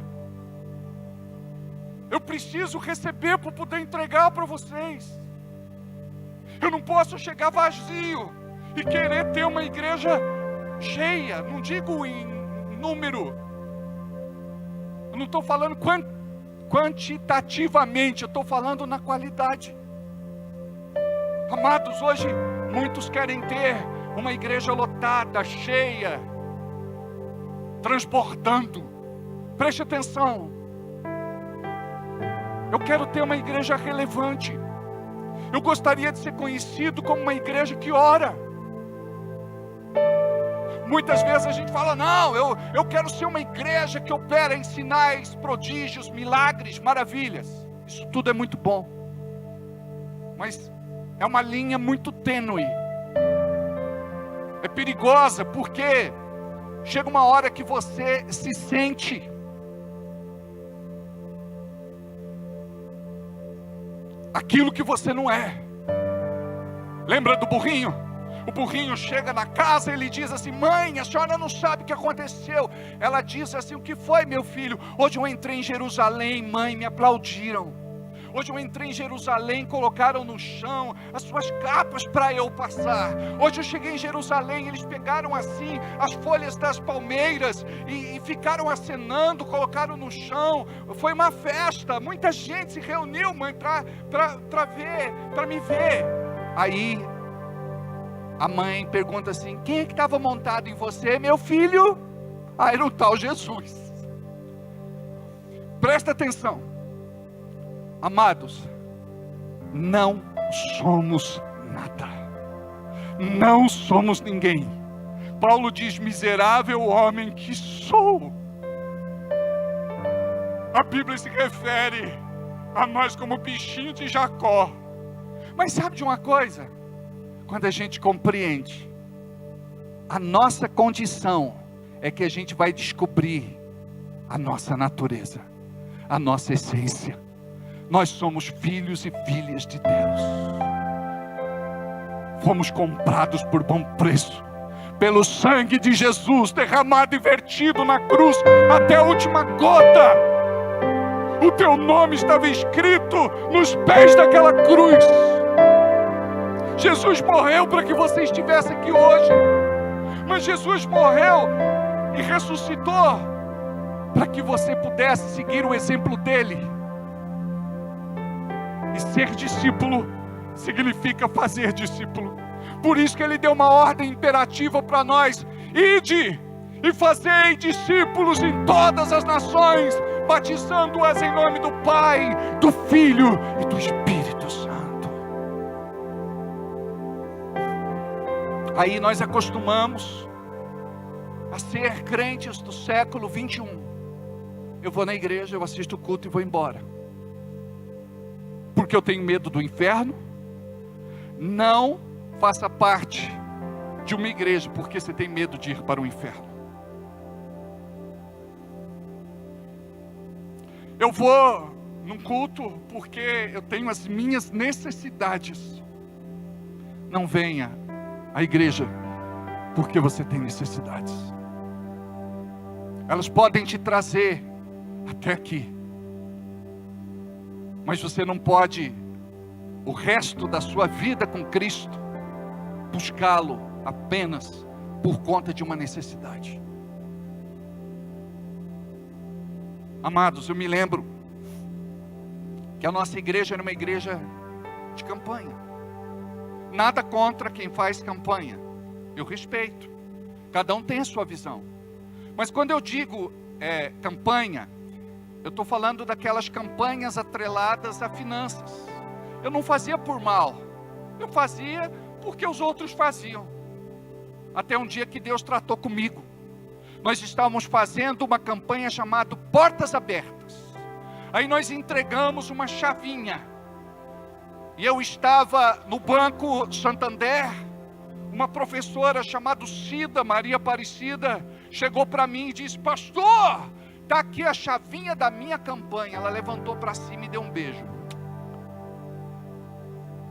Eu preciso receber para poder entregar para vocês. Eu não posso chegar vazio e querer ter uma igreja cheia. Não digo em número, eu não estou falando quantitativamente, eu estou falando na qualidade. Amados, hoje muitos querem ter uma igreja lotada, cheia, transbordando. Preste atenção. Eu quero ter uma igreja relevante. Eu gostaria de ser conhecido como uma igreja que ora. Muitas vezes a gente fala: não, eu quero ser uma igreja que opera em sinais, prodígios, milagres, maravilhas. Isso tudo é muito bom, mas é uma linha muito tênue. É perigosa, porque chega uma hora que você se sente aquilo que você não é. Lembra do burrinho? O burrinho chega na casa e ele diz assim: mãe, a senhora não sabe o que aconteceu. Ela diz assim: o que foi, meu filho? Hoje eu entrei em Jerusalém, mãe, me aplaudiram. Hoje eu entrei em Jerusalém, colocaram no chão as suas capas para eu passar. Hoje eu cheguei em Jerusalém, eles pegaram assim as folhas das palmeiras e ficaram acenando, colocaram no chão. Foi uma festa, muita gente se reuniu, mãe, para me ver. Aí a mãe pergunta assim: quem é que estava montado em você, meu filho? Ah, era o tal Jesus. Presta atenção. Amados, não somos nada. não somos ninguém. Paulo diz: miserável homem que sou. A Bíblia se refere a nós como bichinho de Jacó. Mas sabe de uma coisa? Quando a gente compreende a nossa condição, é que a gente vai descobrir a nossa natureza, a nossa essência. Nós somos filhos e filhas de Deus. Fomos comprados por bom preço, pelo sangue de Jesus, derramado e vertido na cruz, até a última gota. O teu nome estava escrito nos pés daquela cruz. Jesus morreu para que você estivesse aqui hoje. Mas Jesus morreu e ressuscitou para que você pudesse seguir o exemplo dele. E ser discípulo significa fazer discípulo. Por isso que ele deu uma ordem imperativa para nós: ide e fazei discípulos em todas as nações, batizando-as em nome do Pai, do Filho e do Espírito Santo. Aí nós acostumamos a ser crentes do século 21. Eu vou na igreja, eu assisto o culto e vou embora. Porque eu tenho medo do inferno. Não faça parte de uma igreja porque você tem medo de ir para o inferno. Eu vou num culto porque eu tenho as minhas necessidades. Não venha à igreja porque você tem necessidades. Elas podem te trazer até aqui, mas você não pode, o resto da sua vida com Cristo, buscá-lo apenas por conta de uma necessidade. Amados, eu me lembro que a nossa igreja era uma igreja de campanha. Nada contra quem faz campanha, eu respeito, cada um tem a sua visão. Mas quando eu digo campanha, eu estou falando daquelas campanhas atreladas a finanças. Eu não fazia por mal, eu fazia porque os outros faziam. Até um dia que Deus tratou comigo. Nós estávamos fazendo uma campanha chamada Portas Abertas. Aí nós entregamos uma chavinha. E eu estava no Banco Santander. Uma professora chamada Cida, Maria Aparecida, chegou para mim e disse: pastor, está aqui a chavinha da minha campanha. Ela levantou para cima e deu um beijo.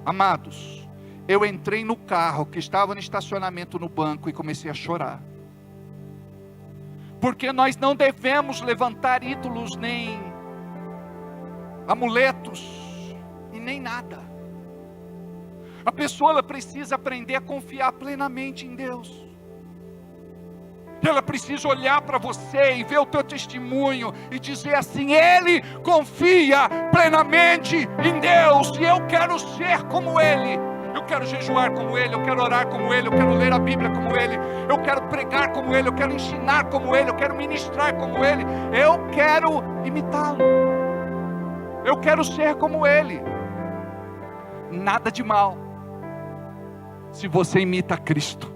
Amados, eu entrei no carro que estava no estacionamento no banco e comecei a chorar. Porque nós não devemos levantar ídolos, nem amuletos, e nem nada. A pessoa ela precisa aprender a confiar plenamente em Deus. Ela precisa olhar para você e ver o teu testemunho e dizer assim: ele confia plenamente em Deus, e eu quero ser como ele. Eu quero jejuar como ele, eu quero orar como ele, eu quero ler a Bíblia como ele, eu quero pregar como ele, eu quero ensinar como ele, eu quero ministrar como ele, eu quero imitá-lo, eu quero ser como ele. Nada de mal se você imita Cristo.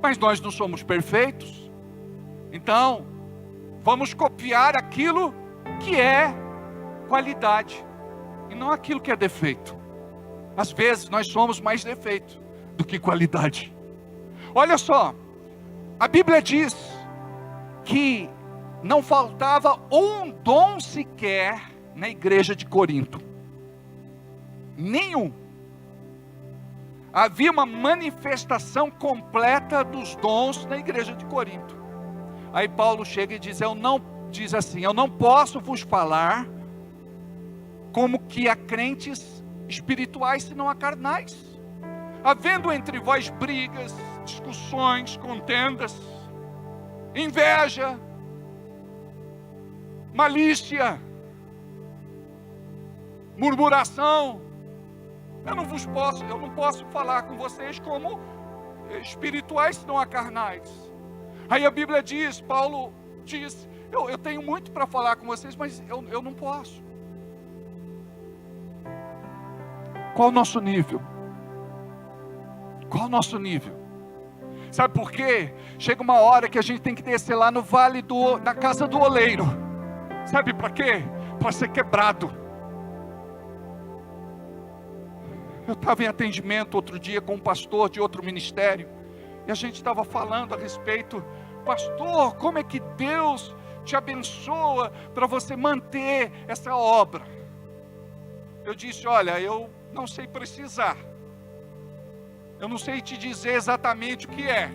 Mas nós não somos perfeitos. Então vamos copiar aquilo que é qualidade e não aquilo que é defeito. Às vezes nós somos mais defeito do que qualidade. Olha só, a Bíblia diz que não faltava um dom sequer na igreja de Corinto. Nenhum. Havia uma manifestação completa dos dons na igreja de Corinto. Aí Paulo chega e diz: eu não posso vos falar como que há crentes espirituais senão há carnais, havendo entre vós brigas, discussões, contendas, inveja, malícia, murmuração. Eu não posso falar com vocês como espirituais senão há carnais. Aí a Bíblia diz, Paulo diz: eu tenho muito para falar com vocês, mas eu não posso. Qual o nosso nível? Qual o nosso nível? Sabe por quê? Chega uma hora que a gente tem que descer lá no vale da casa do oleiro. Sabe para quê? Para ser quebrado. Eu estava em atendimento outro dia com um pastor de outro ministério, e a gente estava falando a respeito, pastor, como é que Deus te abençoa para você manter essa obra? Eu disse, olha, eu não sei precisar, eu não sei te dizer exatamente o que é,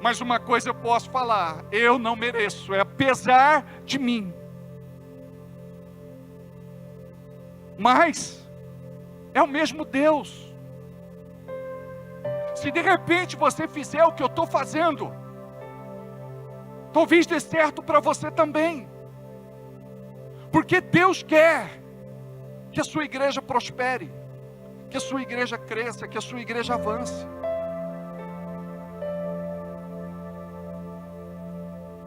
mas uma coisa eu posso falar, eu não mereço, é apesar de mim, mas é o mesmo Deus. Se de repente você fizer o que eu estou fazendo, talvez dê certo para você também, porque Deus quer que a sua igreja prospere, que a sua igreja cresça, que a sua igreja avance.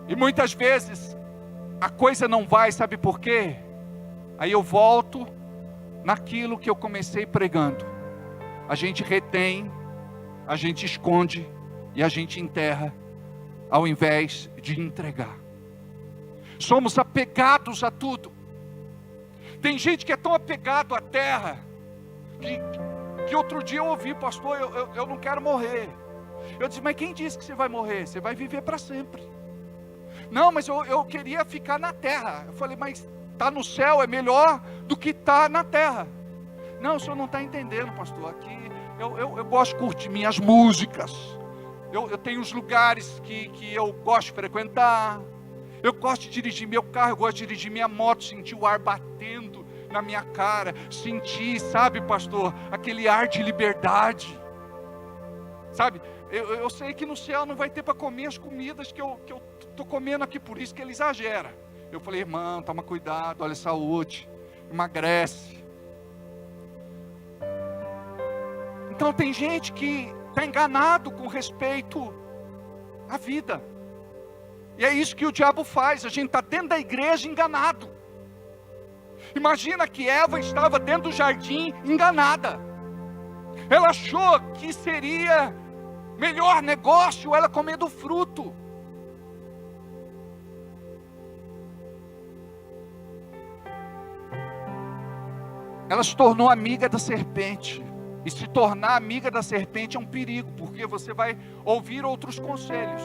E muitas vezes a coisa não vai, sabe por quê? Aí eu volto naquilo que eu comecei pregando. A gente retém, a gente esconde e a gente enterra, ao invés de entregar. Somos apegados a tudo. Tem gente que é tão apegado à terra, que outro dia eu ouvi, pastor, eu não quero morrer. Eu disse, mas quem disse que você vai morrer? Você vai viver para sempre. Não, mas eu queria ficar na terra. Eu falei, mas estar no céu é melhor do que estar na terra. Não, o senhor não está entendendo, pastor. Aqui eu gosto de curtir minhas músicas. Eu tenho os lugares que eu gosto de frequentar. Eu gosto de dirigir meu carro, eu gosto de dirigir minha moto, sentir o ar batendo na minha cara, sentir, sabe, pastor, aquele ar de liberdade. Sabe, eu sei que no céu não vai ter para comer as comidas que eu estou comendo aqui, por isso que ele exagera. Eu falei, irmão, toma cuidado, olha, saúde, emagrece. Então tem gente que está enganado com respeito à vida. E é isso que o diabo faz, a gente está dentro da igreja enganado. Imagina que Eva estava dentro do jardim enganada. Ela achou que seria melhor negócio ela comer do fruto. Ela se tornou amiga da serpente. E se tornar amiga da serpente é um perigo, porque você vai ouvir outros conselhos.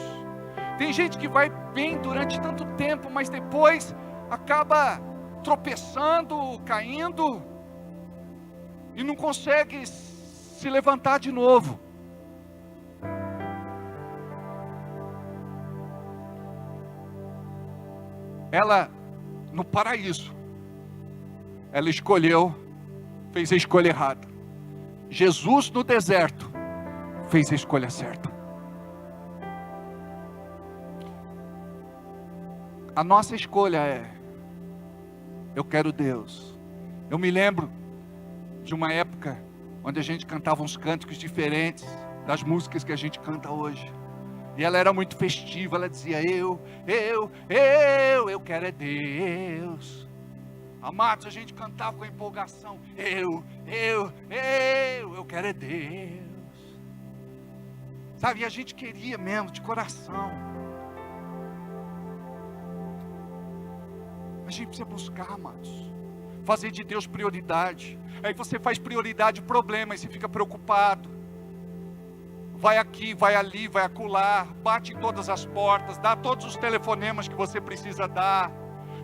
Tem gente que vai bem durante tanto tempo, mas depois acaba tropeçando, caindo, e não consegue se levantar de novo. Ela, no paraíso, ela escolheu, fez a escolha errada. Jesus no deserto, fez a escolha certa. A nossa escolha é, eu quero Deus. Eu me lembro de uma época onde a gente cantava uns cânticos diferentes das músicas que a gente canta hoje. E ela era muito festiva, ela dizia, eu quero é Deus. Amados, a gente cantava com empolgação, eu quero é Deus. Sabe, e a gente queria mesmo, de coração. A gente precisa buscar, amados, fazer de Deus prioridade. Aí você faz prioridade problema, e você fica preocupado. Vai aqui, vai ali, vai acolá, bate em todas as portas, dá todos os telefonemas que você precisa dar,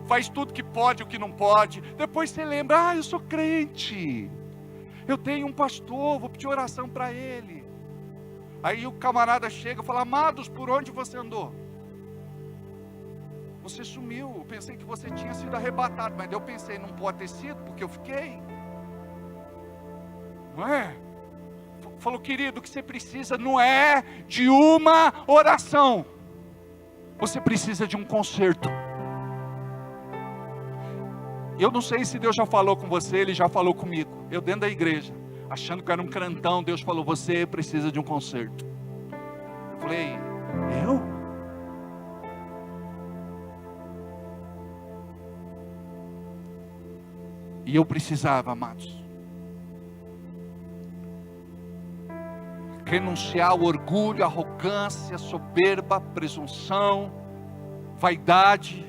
faz tudo que pode, o que não pode. Depois você lembra, eu sou crente, eu tenho um pastor, vou pedir oração para ele. Aí o camarada chega e fala, amados, por onde você andou? Você sumiu, eu pensei que você tinha sido arrebatado, mas eu pensei, não pode ter sido, porque eu fiquei. Não é? Falou, querido, o que você precisa não é de uma oração, você precisa de um conserto. Eu não sei se Deus já falou com você, Ele já falou comigo. Eu dentro da igreja, achando que eu era um crentão, Deus falou, você precisa de um conserto. Eu falei, eu? E eu precisava, amados. renunciar ao orgulho, arrogância, soberba, presunção, vaidade.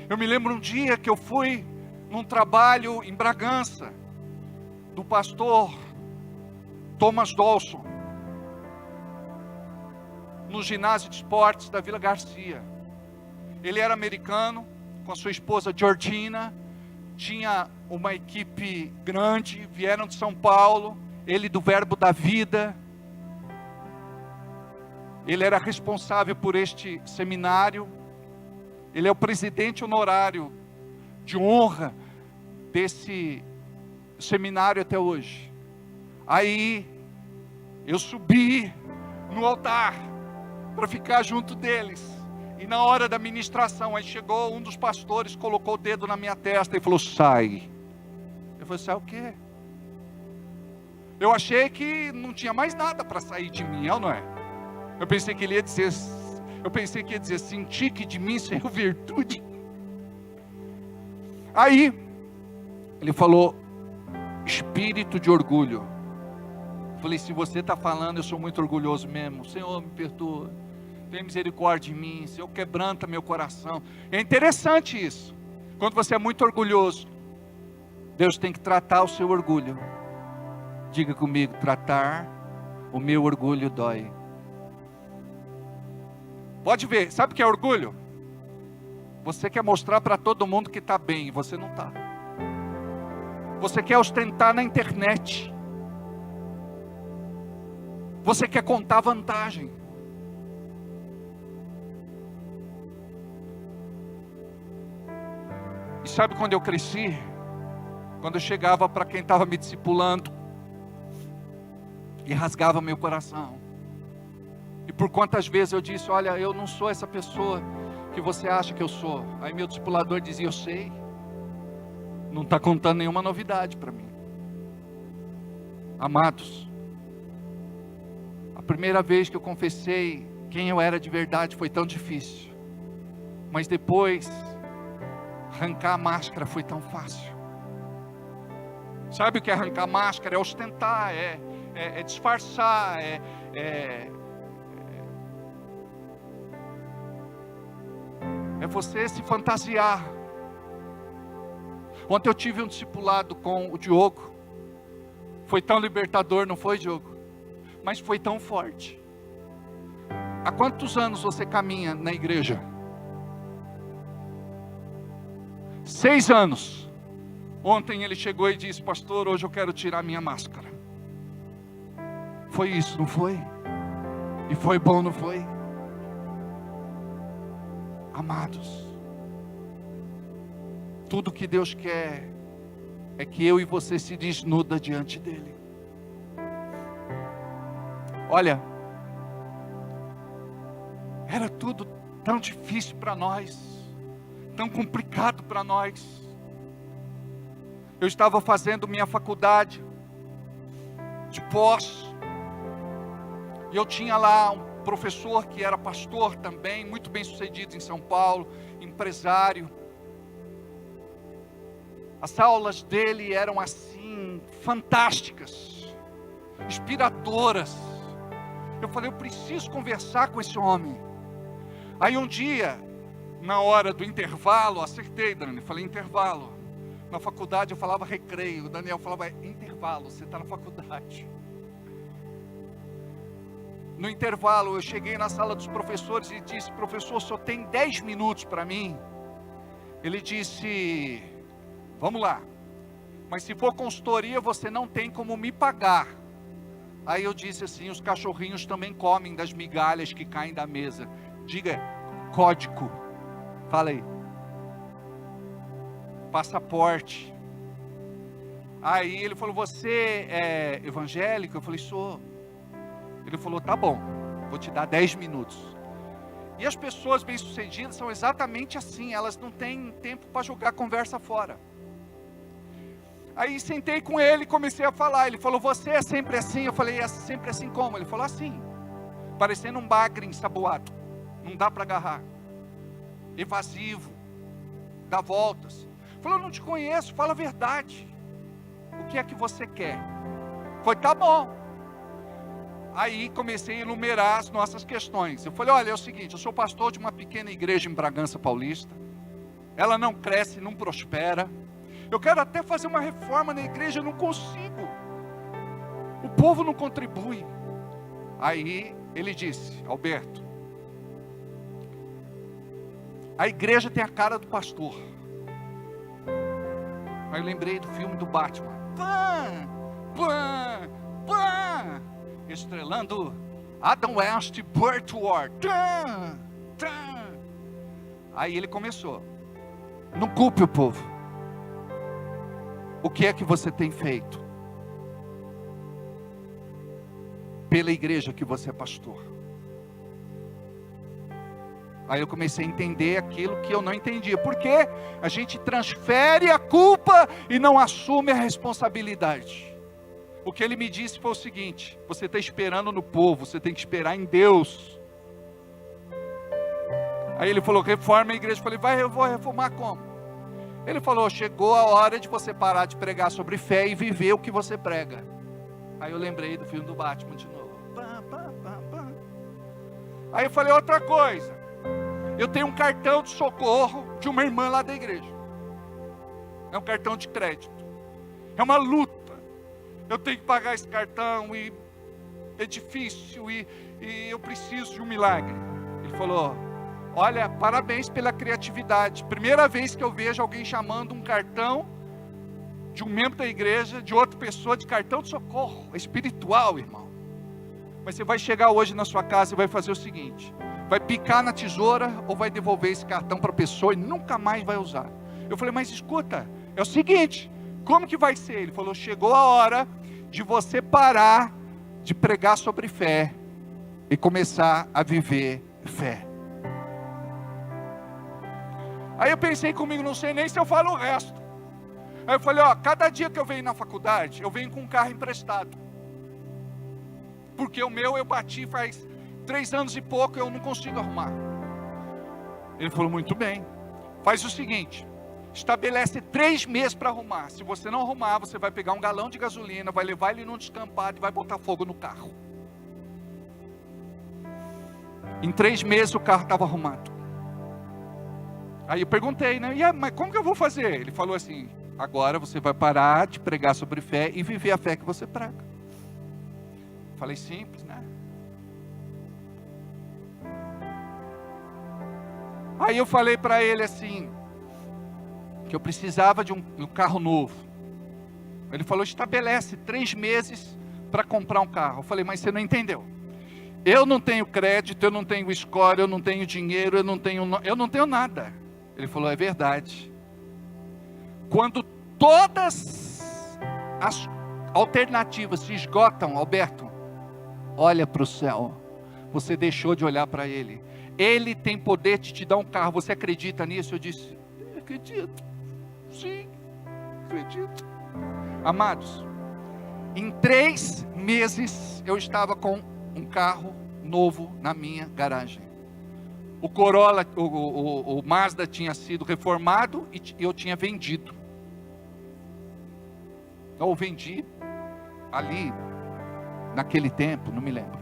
Eu me lembro um dia que eu fui num trabalho em Bragança, do pastor Thomas Dawson, no ginásio de esportes da Vila Garcia. Ele era americano, com a sua esposa Georgina, tinha uma equipe grande, vieram de São Paulo, ele do Verbo da Vida. Ele era responsável por este seminário, ele é o presidente honorário de honra desse seminário até hoje. Aí, eu subi no altar, para ficar junto deles, e na hora da ministração, aí chegou um dos pastores, colocou o dedo na minha testa e falou: sai. Eu falei: sai o quê? Eu achei que não tinha mais nada para sair de mim, é ou não é? Eu pensei que ele ia dizer, senti que de mim saiu virtude. Aí, ele falou: espírito de orgulho. Eu falei: se você está falando, eu sou muito orgulhoso mesmo. Senhor, me perdoa, tem misericórdia de mim, Senhor, quebranta meu coração. É interessante isso. Quando você é muito orgulhoso, Deus tem que tratar o seu orgulho. Diga comigo: tratar o meu orgulho dói. Pode ver, sabe o que é orgulho? Você quer mostrar para todo mundo que está bem, e você não está. Você quer ostentar na internet. Você quer contar vantagem. E sabe quando eu cresci? Quando eu chegava para quem estava me discipulando e rasgava meu coração. E por quantas vezes eu disse: olha, eu não sou essa pessoa que você acha que eu sou. Aí meu discipulador dizia: eu sei. Não está contando nenhuma novidade para mim. Amados, a primeira vez que eu confessei quem eu era de verdade foi tão difícil. Mas depois, arrancar a máscara foi tão fácil. Sabe o que é arrancar a máscara? É ostentar, é disfarçar, é você se fantasiar. Ontem eu tive um discipulado com o Diogo. Foi tão libertador, não foi, Diogo? Mas foi tão forte. Há quantos anos você caminha na igreja? 6 anos. Ontem ele chegou e disse: pastor, hoje eu quero tirar minha máscara. Foi isso, não foi? E foi bom, não foi? Amados, tudo que Deus quer é que eu e você se desnuda diante dele. Olha, era tudo tão difícil para nós, tão complicado para nós. Eu estava fazendo minha faculdade de pós, e eu tinha lá um professor que era pastor também, muito bem sucedido em São Paulo, empresário. As aulas dele eram assim, fantásticas, inspiradoras. Eu falei: eu preciso conversar com esse homem. Aí um dia, na hora do intervalo, acertei, Dani, falei intervalo. Na faculdade eu falava recreio, o Daniel falava intervalo, você está na faculdade. No intervalo eu cheguei na sala dos professores e disse: professor, só tem 10 minutos para mim. Ele disse: vamos lá, mas se for consultoria você não tem como me pagar. Aí eu disse assim: os cachorrinhos também comem das migalhas que caem da mesa. Diga código. Fala aí. Passaporte. Aí ele falou: você é evangélico? Eu falei: sou. Ele falou: tá bom, vou te dar 10 minutos. E as pessoas bem-sucedidas são exatamente assim, elas não têm tempo para jogar conversa fora. Aí sentei com ele e comecei a falar. Ele falou: você é sempre assim? Eu falei: é sempre assim como? Ele falou: assim, parecendo um bagre ensaboado, não dá para agarrar, evasivo, dá voltas. Falou: eu não te conheço, fala a verdade, o que é que você quer? Foi: tá bom. Aí comecei a enumerar as nossas questões. Eu falei, olha, é o seguinte, eu sou pastor de uma pequena igreja em Bragança Paulista. Ela não cresce, não prospera. Eu quero até fazer uma reforma na igreja, eu não consigo. O povo não contribui. Aí ele disse, Alberto, a igreja tem a cara do pastor. Aí eu lembrei do filme do Batman. Pã, pã, pã. Estrelando Adam West, Burt Ward. Tã, tã. Aí ele começou. Não culpe o povo. O que é que você tem feito pela igreja que você é pastor? Aí eu comecei a entender aquilo que eu não entendia. Porque a gente transfere a culpa e não assume a responsabilidade. O que ele me disse foi o seguinte: você está esperando no povo, você tem que esperar em Deus. Aí ele falou, reforma a igreja. Eu falei, eu vou reformar como? Ele falou, chegou a hora de você parar de pregar sobre fé e viver o que você prega. Aí eu lembrei do filme do Batman de novo. Aí eu falei, outra coisa. Eu tenho um cartão de socorro de uma irmã lá da igreja. É um cartão de crédito. É uma luta. Eu tenho que pagar esse cartão e é difícil e eu preciso de um milagre. Ele falou, olha, parabéns pela criatividade. Primeira vez que eu vejo alguém chamando um cartão de um membro da igreja, de outra pessoa, de cartão de socorro. É espiritual, irmão. Mas você vai chegar hoje na sua casa e vai fazer o seguinte: vai picar na tesoura ou vai devolver esse cartão para a pessoa e nunca mais vai usar. Eu falei, mas escuta, é o seguinte, como que vai ser? Ele falou, chegou a hora de você parar de pregar sobre fé e começar a viver fé. Aí eu pensei comigo, não sei nem se eu falo o resto. Aí eu falei, cada dia que eu venho na faculdade, eu venho com um carro emprestado. Porque o meu eu bati faz 3 anos e pouco, eu não consigo arrumar. Ele falou, muito bem, faz o seguinte, estabelece 3 meses para arrumar. Se você não arrumar, você vai pegar um galão de gasolina, vai levar ele num descampado e vai botar fogo no carro. Em 3 meses o carro estava arrumado. Aí eu perguntei, né? Mas como que eu vou fazer? Ele falou assim, agora você vai parar de pregar sobre fé e viver a fé que você prega. Falei, simples, né? Aí eu falei para ele assim, que eu precisava de um carro novo. Ele falou, estabelece 3 meses para comprar um carro. Eu falei, mas você não entendeu. Eu não tenho crédito, eu não tenho score, eu não tenho dinheiro, eu não tenho nada. Ele falou, é verdade. Quando todas as alternativas se esgotam, Alberto, olha para o céu. Você deixou de olhar para Ele. Ele tem poder de te dar um carro. Você acredita nisso? Eu disse, acredito. Sim, acredito. Amados, em 3 meses eu estava com um carro novo na minha garagem. O Corolla, o Mazda tinha sido reformado e eu tinha vendido. Eu vendi ali, naquele tempo, não me lembro.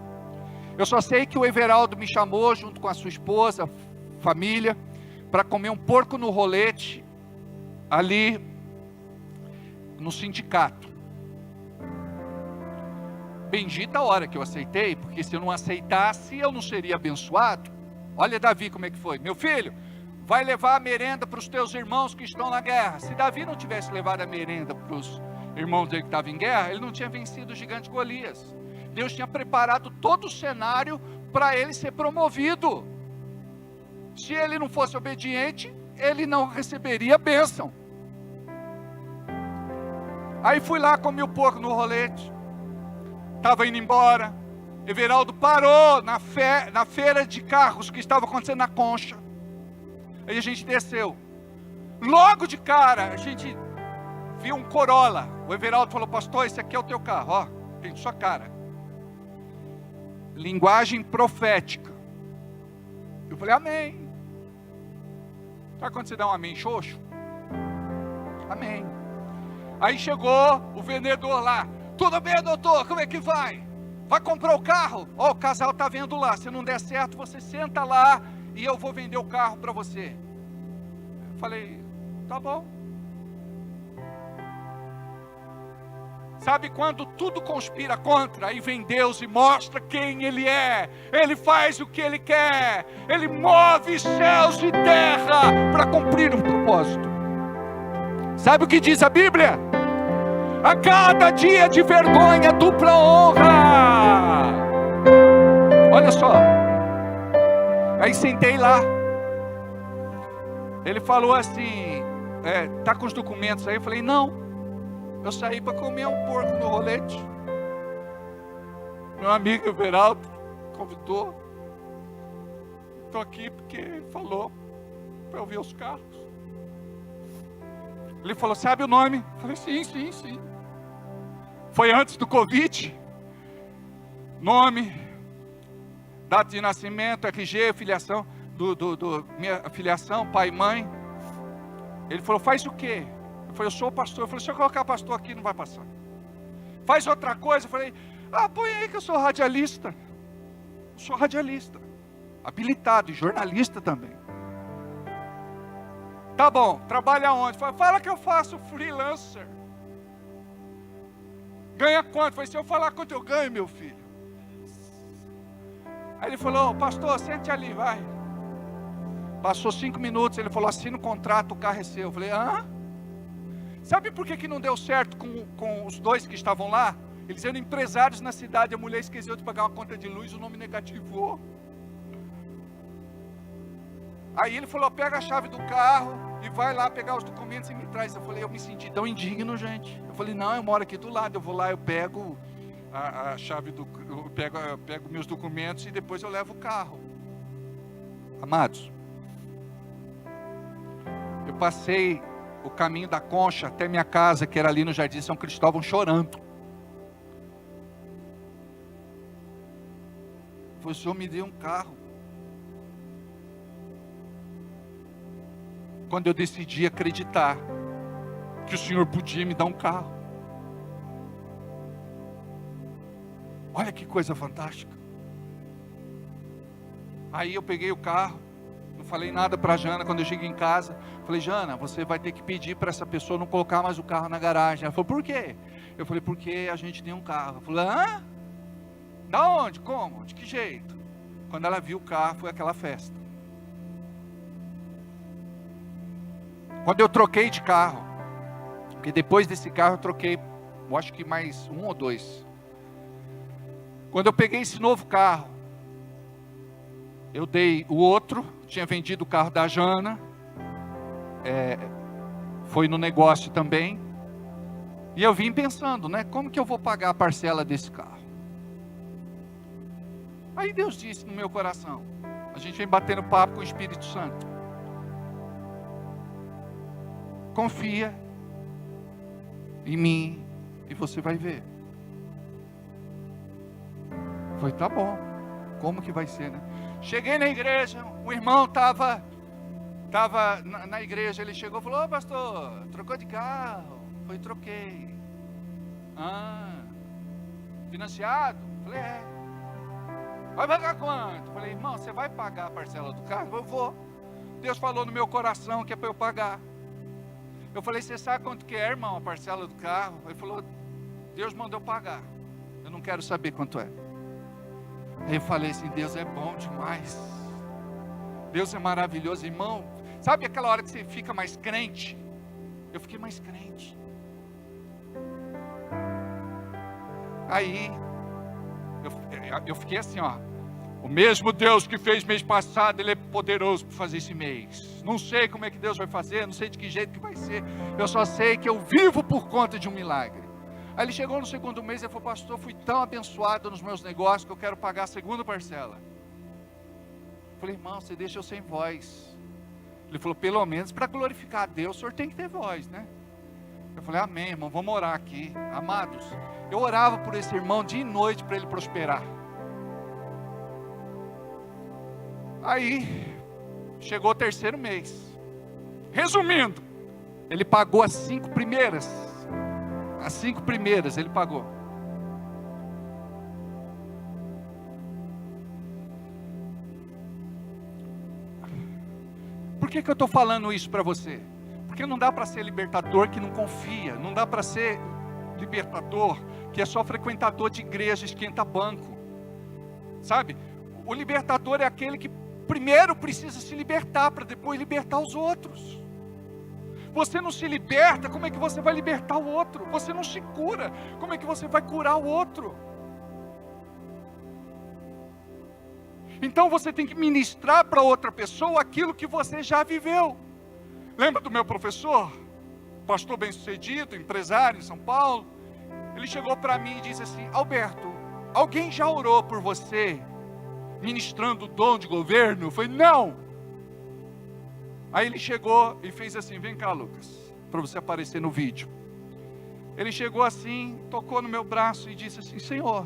Eu só sei que o Everaldo me chamou junto com a sua esposa, família, para comer um porco no rolete ali no sindicato. Bendita a hora que eu aceitei, porque se eu não aceitasse, eu não seria abençoado. Olha Davi como é que foi. Meu filho, vai levar a merenda para os teus irmãos que estão na guerra. Se Davi não tivesse levado a merenda para os irmãos dele que estavam em guerra, ele não tinha vencido o gigante Golias. Deus tinha preparado todo o cenário para ele ser promovido. Se ele não fosse obediente, ele não receberia a bênção. Aí fui lá, comi o porco no rolete. Estava indo embora. Everaldo parou na feira de carros que estava acontecendo na Concha. Aí a gente desceu. Logo de cara, a gente viu um Corolla. O Everaldo falou, pastor, esse aqui é o teu carro, ó, tem sua cara. Linguagem profética. Eu falei, amém. Sabe quando você dá um amém xoxo? Amém. Aí chegou o vendedor lá. Tudo bem, doutor? Como é que vai? Vai comprar o carro? Ó, o casal está vendo lá. Se não der certo, você senta lá e eu vou vender o carro para você. Eu falei, tá bom. Sabe quando tudo conspira contra, aí vem Deus e mostra quem Ele é. Ele faz o que Ele quer. Ele move céus e terra para cumprir o propósito. Sabe o que diz a Bíblia? A cada dia de vergonha, dupla honra. Olha só. Aí sentei lá. Ele falou assim, tá com os documentos aí? Eu falei, não. Eu saí para comer um porco no rolete. Meu amigo Everaldo convidou. Estou aqui porque ele falou para eu ver os carros. Ele falou, sabe o nome? Eu falei, sim. Foi antes do Covid. Nome, data de nascimento, RG, filiação, minha filiação, pai e mãe. Ele falou, faz o quê? Eu falei, eu sou pastor. Eu falei, se eu colocar pastor aqui, não vai passar. Faz outra coisa. Eu falei, põe aí que eu sou radialista. Eu sou radialista. Habilitado e jornalista também. Tá bom, trabalha onde? Fala que eu faço freelancer. Ganha quanto? Eu falei, se eu falar quanto eu ganho, meu filho. Aí ele falou, pastor, sente ali, vai. Passou 5 minutos, ele falou, assina o contrato, o carro é seu. Eu falei, Sabe por que não deu certo com os dois que estavam lá? Eles eram empresários na cidade, a mulher esqueceu de pagar uma conta de luz, o nome negativou. Aí ele falou, pega a chave do carro e vai lá pegar os documentos e me traz. Eu falei, eu me senti tão indigno, gente. Eu falei, não, eu moro aqui do lado, eu vou lá, eu pego a chave eu pego meus documentos e depois eu levo o carro. Amados, eu passei o caminho da Concha até minha casa, que era ali no Jardim São Cristóvão, chorando. O Senhor me deu um carro. Quando eu decidi acreditar que o Senhor podia me dar um carro. Olha que coisa fantástica. Aí eu peguei o carro, não falei nada para a Jana. Quando eu cheguei em casa, falei, Jana, você vai ter que pedir para essa pessoa não colocar mais o carro na garagem. Ela falou, por quê? Eu falei, porque a gente tem um carro. Ela falou, da onde? Como? De que jeito? Quando ela viu o carro, foi aquela festa. Quando eu troquei de carro, porque depois desse carro eu troquei, eu acho que mais 1 ou 2. Quando eu peguei esse novo carro, eu dei o outro, tinha vendido o carro da Jana, foi no negócio também, e eu vim pensando, como que eu vou pagar a parcela desse carro? Aí Deus disse no meu coração, a gente vem batendo papo com o Espírito Santo, confia em mim e você vai ver. Foi, tá bom, como que vai ser, Cheguei na igreja, o irmão estava na igreja, ele chegou e falou, pastor, trocou de carro? Foi, troquei. Financiado? Falei, Vai pagar quanto? Falei, irmão, você vai pagar a parcela do carro? Eu vou. Deus falou no meu coração que é para eu pagar. Eu falei, você sabe quanto que é, irmão, a parcela do carro? Ele falou, Deus mandou pagar. Eu não quero saber quanto é. Aí eu falei assim, Deus é bom demais. Deus é maravilhoso, irmão. Sabe aquela hora que você fica mais crente? Eu fiquei mais crente. Aí, eu fiquei assim, o mesmo Deus que fez mês passado, Ele é poderoso para fazer esse mês. Não sei como é que Deus vai fazer, não sei de que jeito que vai ser. Eu só sei que eu vivo por conta de um milagre. Aí ele chegou no segundo mês e falou, pastor, fui tão abençoado nos meus negócios que eu quero pagar a segunda parcela. Eu falei, irmão, você deixa eu sem voz. Ele falou, pelo menos para glorificar a Deus, o senhor tem que ter voz, Eu falei, amém, irmão, vamos orar aqui. Amados, eu orava por esse irmão dia e noite para ele prosperar. Aí, chegou o terceiro mês. Resumindo, ele pagou as 5 primeiras. As 5 primeiras ele pagou. Por que eu estou falando isso para você? Porque não dá para ser libertador que não confia. Não dá para ser libertador que é só frequentador de igreja, esquenta banco. Sabe? O libertador é aquele que primeiro precisa se libertar para depois libertar os outros. Você não se liberta, como é que você vai libertar o outro? Você não se cura, como é que você vai curar o outro? Então você tem que ministrar para outra pessoa aquilo que você já viveu. Lembra do meu professor? Pastor bem-sucedido, empresário em São Paulo. Ele chegou para mim e disse assim: Alberto, alguém já orou por você ministrando o dom de governo? Eu falei: não. Aí ele chegou e fez assim: vem cá, Lucas, para você aparecer no vídeo. Ele chegou assim, tocou no meu braço e disse assim: Senhor,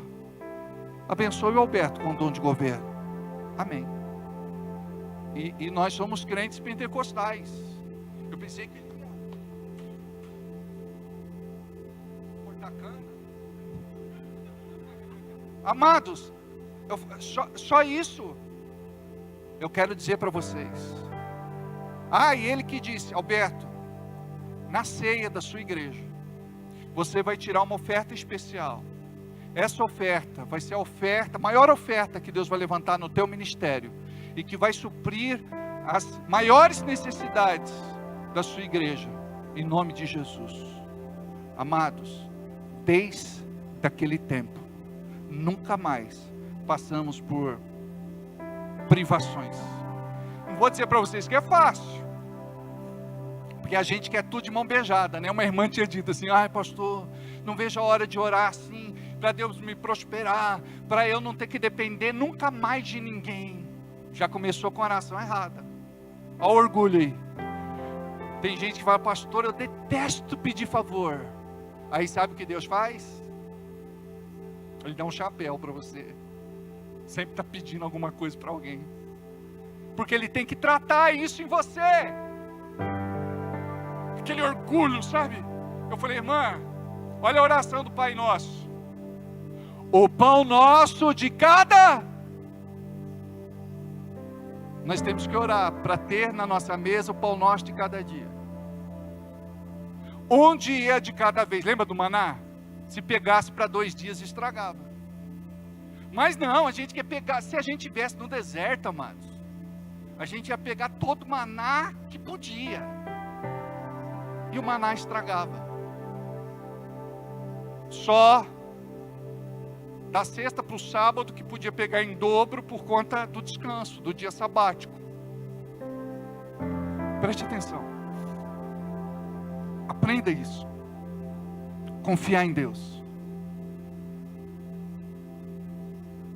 abençoe o Alberto com o dom de governo. Amém. E nós somos crentes pentecostais. Eu pensei que ele ia cortar cana. Amados, só isso eu quero dizer para vocês. E ele que disse: Alberto, na ceia da sua igreja, você vai tirar uma oferta especial. Essa oferta vai ser a maior oferta que Deus vai levantar no teu ministério, e que vai suprir as maiores necessidades da sua igreja, em nome de Jesus. Amados, desde aquele tempo, nunca mais passamos por privações. Não vou dizer para vocês que é fácil, porque a gente quer tudo de mão beijada, né? Uma irmã tinha dito assim: ai pastor, não vejo a hora de orar assim, para Deus me prosperar, para eu não ter que depender nunca mais de ninguém. Já começou com a oração errada. Olha o orgulho aí. Tem gente que fala: pastor, eu detesto pedir favor. Aí sabe o que Deus faz? Ele dá um chapéu para você. Sempre está pedindo alguma coisa para alguém, porque Ele tem que tratar isso em você. Aquele orgulho, sabe? Eu falei: irmã, olha a oração do Pai Nosso. O pão nosso de cada... Nós temos que orar para ter na nossa mesa o pão nosso de cada dia. Um dia de cada vez. Lembra do maná? Se pegasse para 2 dias, estragava. Mas não, a gente quer pegar. Se a gente estivesse no deserto, amados, a gente ia pegar todo o maná que podia, e o maná estragava. Só da sexta para o sábado que podia pegar em dobro por conta do descanso, do dia sabático. Preste atenção. Aprenda isso. Confiar em Deus.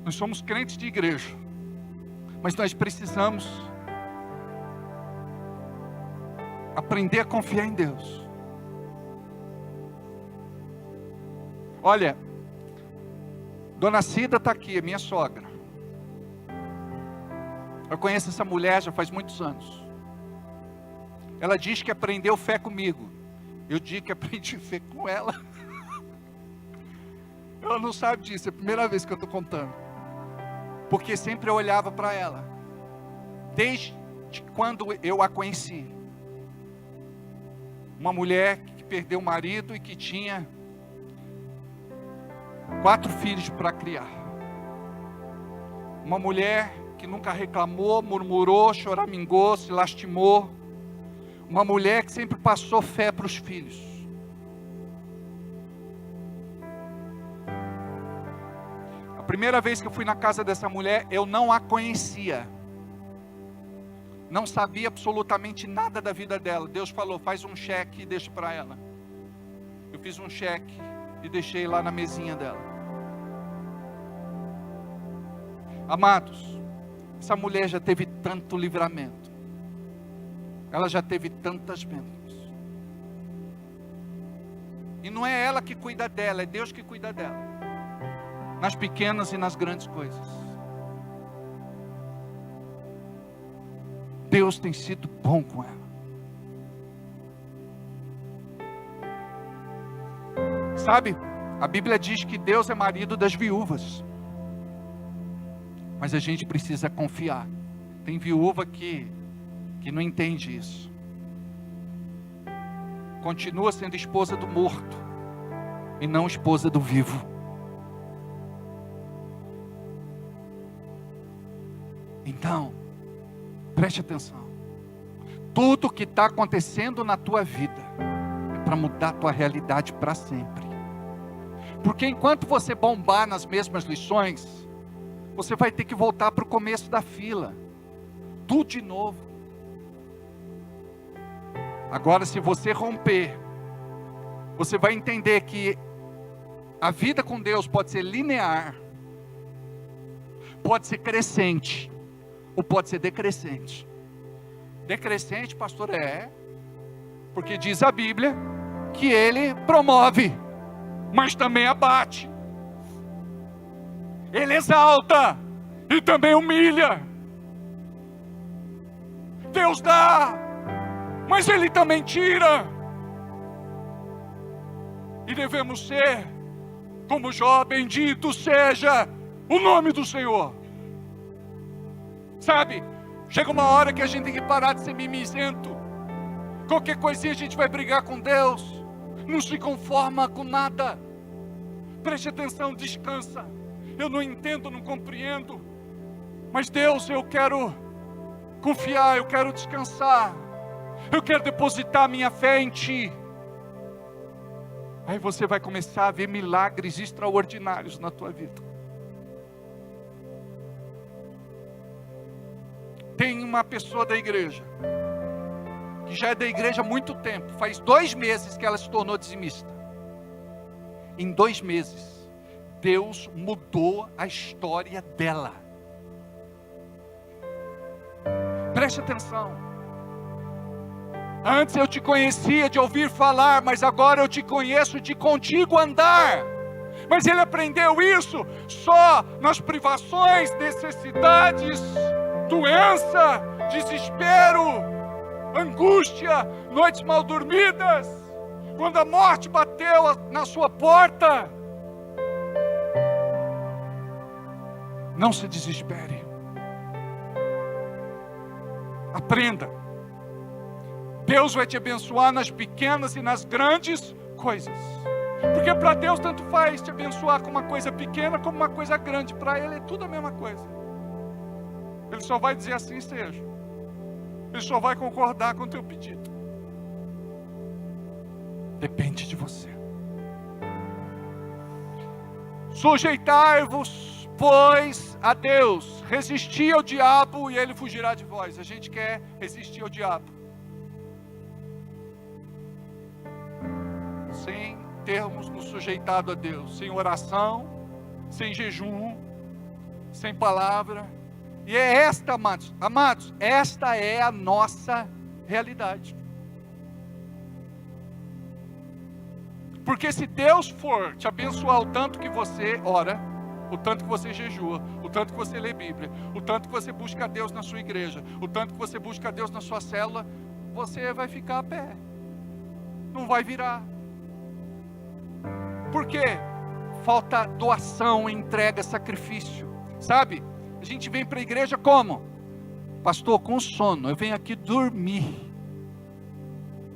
Nós somos crentes de igreja, mas nós precisamos aprender a confiar em Deus. Olha, Dona Cida está aqui, é minha sogra. Eu conheço essa mulher já faz muitos anos. Ela diz que aprendeu fé comigo. Eu digo que aprendi fé com ela. Ela não sabe disso, é a primeira vez que eu estou contando. Porque sempre eu olhava para ela, desde quando eu a conheci. Uma mulher que perdeu o marido e que tinha 4 filhos para criar. Uma mulher que nunca reclamou, murmurou, choramingou, se lastimou. Uma mulher que sempre passou fé para os filhos. A primeira vez que eu fui na casa dessa mulher, eu não a conhecia. Não sabia absolutamente nada da vida dela. Deus falou: faz um cheque e deixa para ela. Eu fiz um cheque e deixei lá na mesinha dela. Amados, essa mulher já teve tanto livramento. Ela já teve tantas bênçãos. E não é ela que cuida dela, é Deus que cuida dela. Nas pequenas e nas grandes coisas. Deus tem sido bom com ela. Sabe, a Bíblia diz que Deus é marido das viúvas. Mas a gente precisa confiar. Tem viúva que que não entende isso. Continua sendo esposa do morto e não esposa do vivo. Então, preste atenção. Tudo que está acontecendo na tua vida é para mudar a tua realidade para sempre. Porque enquanto você bombar nas mesmas lições, você vai ter que voltar para o começo da fila. Tudo de novo. Agora, se você romper, você vai entender que a vida com Deus pode ser linear, pode ser crescente, ou pode ser decrescente. Decrescente, pastor, porque diz a Bíblia que Ele promove, mas também abate. Ele exalta e também humilha. Deus dá, mas Ele também tira. E devemos ser como Jó: bendito seja o nome do Senhor. Sabe, chega uma hora que a gente tem que parar de ser mimizento. Qualquer coisinha a gente vai brigar com Deus. Não se conforma com nada. Preste atenção, descansa. Eu não entendo, não compreendo. Mas Deus, eu quero confiar, eu quero descansar. Eu quero depositar minha fé em Ti. Aí você vai começar a ver milagres extraordinários na tua vida. Tem uma pessoa da igreja, que já é da igreja há muito tempo, faz 2 meses que ela se tornou dizimista. Em 2 meses, Deus mudou a história dela. Preste atenção. Antes eu te conhecia de ouvir falar, mas agora eu te conheço de contigo andar. Mas ele aprendeu isso só nas privações, necessidades, doença, desespero, angústia, noites mal dormidas, quando a morte bateu na sua porta. Não se desespere. Aprenda. Deus vai te abençoar nas pequenas e nas grandes coisas. Porque para Deus tanto faz te abençoar com uma coisa pequena como uma coisa grande. Para Ele é tudo a mesma coisa. Ele só vai dizer assim seja. Ele só vai concordar com o teu pedido. Depende de você. Sujeitai-vos, pois, a Deus. Resisti ao diabo e ele fugirá de vós. A gente quer resistir ao diabo sem termos nos sujeitado a Deus, sem oração, sem jejum, sem palavra. E é esta, amados, esta é a nossa realidade. Porque se Deus for te abençoar o tanto que você ora, o tanto que você jejua, o tanto que você lê Bíblia, o tanto que você busca a Deus na sua igreja, o tanto que você busca a Deus na sua célula, você vai ficar a pé, não vai virar. Por quê? Falta doação, entrega, sacrifício. Sabe? A gente vem para a igreja como? Pastor, com sono, eu venho aqui dormir.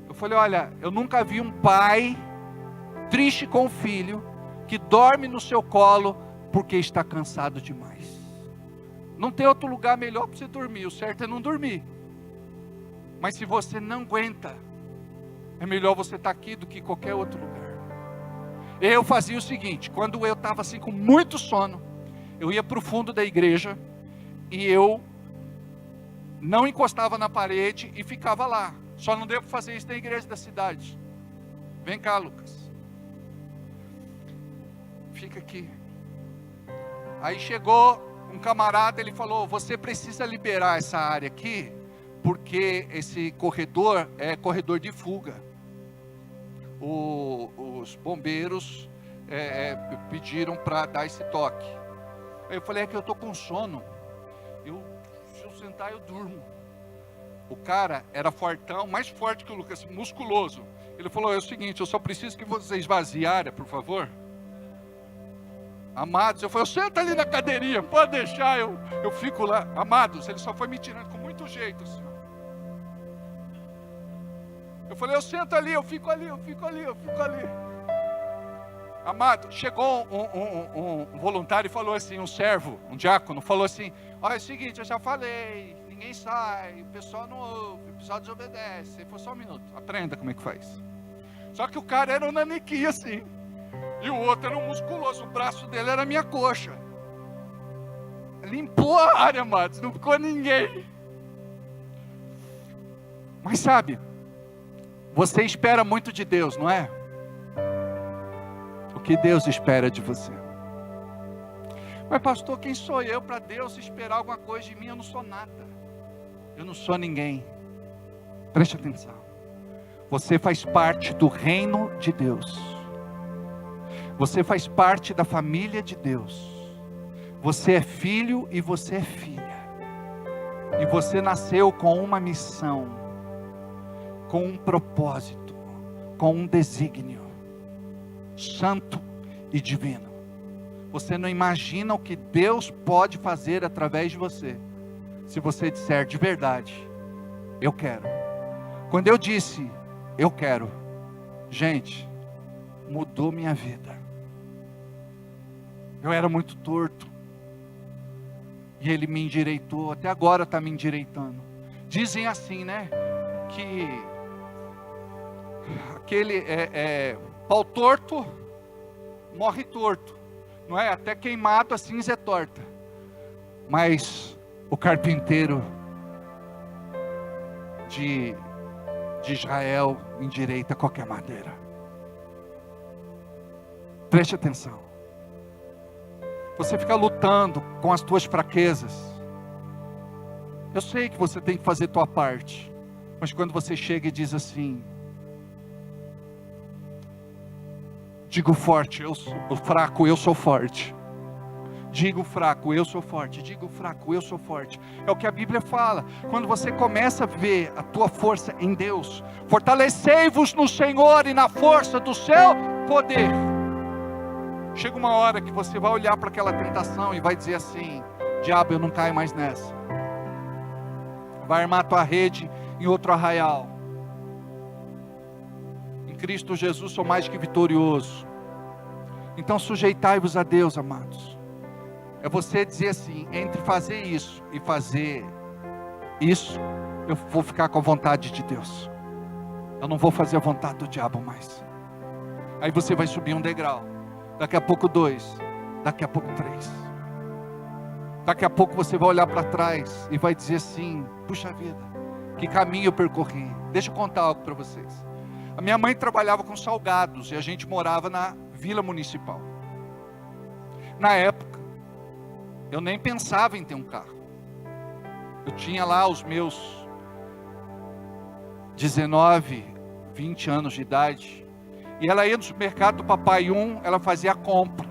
Eu falei, olha, eu nunca vi um pai triste com o filho, que dorme no seu colo, porque está cansado demais. Não tem outro lugar melhor para você dormir, o certo é não dormir. Mas se você não aguenta, é melhor você estar aqui do que qualquer outro lugar. Eu fazia o seguinte, quando eu estava assim com muito sono, eu ia para o fundo da igreja, e eu não encostava na parede e ficava lá. Só não devo fazer isso na igreja da cidade. Vem cá, Lucas. Fica aqui. Aí chegou um camarada, ele falou, você precisa liberar essa área aqui, porque esse corredor é corredor de fuga. Os bombeiros pediram para dar esse toque. Aí eu falei, é que eu estou com sono. Se eu sentar eu durmo. O cara era fortão, mais forte que o Lucas, musculoso. Ele falou, é o seguinte, eu só preciso que você esvazie a área, por favor. Amados, eu falei, senta ali na cadeirinha, pode deixar, eu fico lá. Amados, ele só foi me tirando com muito jeito, senhor. Eu falei, eu sento ali, eu fico ali. Amado, chegou um voluntário e falou assim, um servo, um diácono, falou assim, olha, é o seguinte, eu já falei, ninguém sai, o pessoal não ouve, o pessoal desobedece. Ele falou, só um minuto, aprenda como é que faz. Só que o cara era um naniquinho assim, e o outro era um musculoso, o braço dele era a minha coxa. Limpou a área, amados, não ficou ninguém. Mas sabe, você espera muito de Deus, não é? O que Deus espera de você? Mas pastor, quem sou eu para Deus esperar alguma coisa de mim? Eu não sou nada. Eu não sou ninguém. Preste atenção. Você faz parte do reino de Deus. Você faz parte da família de Deus. Você é filho e você é filha. E você nasceu com uma missão, com um propósito, com um desígnio santo e divino. Você não imagina o que Deus pode fazer através de você, se você disser de verdade, eu quero. Quando eu disse, eu quero, gente, mudou minha vida. Eu era muito torto, e Ele me endireitou, até agora está me endireitando. Dizem assim, né, que aquele pau torto morre torto, não é? Até queimado a cinza é torta. Mas o carpinteiro de Israel endireita qualquer madeira. Preste atenção. Você fica lutando com as tuas fraquezas. Eu sei que você tem que fazer a tua parte, mas quando você chega e diz assim, digo forte, eu sou fraco, eu sou forte. Digo fraco, eu sou forte. Digo fraco, eu sou forte. É o que a Bíblia fala. Quando você começa a ver a tua força em Deus, fortalecei-vos no Senhor e na força do seu poder. Chega uma hora que você vai olhar para aquela tentação e vai dizer assim, diabo, eu não caio mais nessa. Vai armar tua rede em outro arraial. Cristo Jesus sou mais que vitorioso. Então sujeitai-vos a Deus, amados. É você dizer assim, entre fazer isso e fazer isso, eu vou ficar com a vontade de Deus. Eu não vou fazer a vontade do diabo mais. Aí você vai subir um degrau, daqui a pouco 2, daqui a pouco 3. Daqui a pouco você vai olhar para trás e vai dizer assim, puxa vida, que caminho eu percorri. Deixa eu contar algo para vocês. A minha mãe trabalhava com salgados e a gente morava na Vila Municipal. Na época, eu nem pensava em ter um carro. Eu tinha lá os meus 19, 20 anos de idade. E ela ia no supermercado do Papai ela fazia a compra.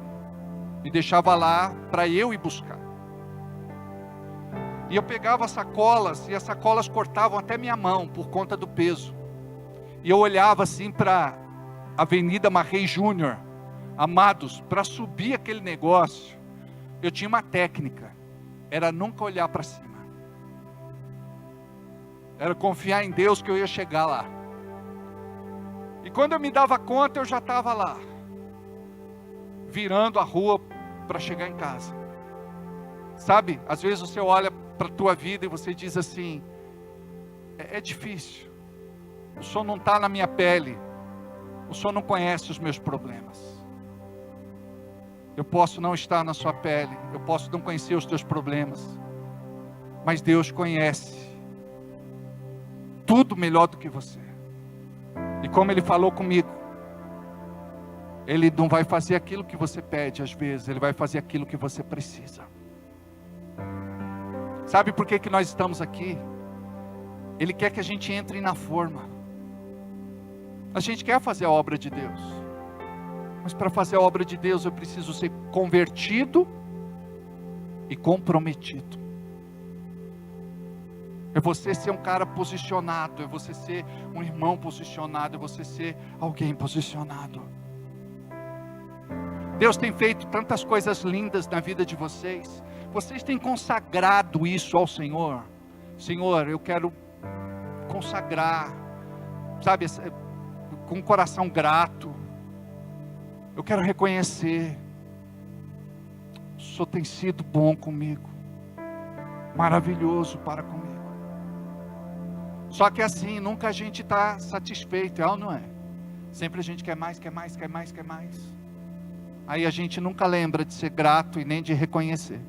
E deixava lá para eu ir buscar. E eu pegava sacolas, e as sacolas cortavam até minha mão, por conta do peso. E eu olhava assim para a Avenida Marrei Júnior, amados, para subir aquele negócio, eu tinha uma técnica, era nunca olhar para cima, era confiar em Deus que eu ia chegar lá. E quando eu me dava conta, eu já estava lá, virando a rua para chegar em casa. Sabe, às vezes você olha para a tua vida e você diz assim, é difícil. O Senhor não está na minha pele. O Senhor não conhece os meus problemas. Eu posso não estar na sua pele. Eu posso não conhecer os teus problemas. Mas Deus conhece tudo melhor do que você. E como Ele falou comigo, Ele não vai fazer aquilo que você pede às vezes. Ele vai fazer aquilo que você precisa. Sabe por que nós estamos aqui? Ele quer que a gente entre na forma. A gente quer fazer a obra de Deus, mas para fazer a obra de Deus eu preciso ser convertido e comprometido. É você ser um cara posicionado, é você ser um irmão posicionado, é você ser alguém posicionado. Deus tem feito tantas coisas lindas na vida de vocês. Vocês têm consagrado isso ao Senhor. Senhor, eu quero consagrar. sabe, com um coração grato. Eu quero reconhecer, o Senhor tem sido bom comigo, maravilhoso para comigo. Só que assim, nunca a gente está satisfeito, é ou não é? Sempre a gente quer mais, quer mais, quer mais, quer mais. Aí a gente nunca lembra de ser grato e nem de reconhecer.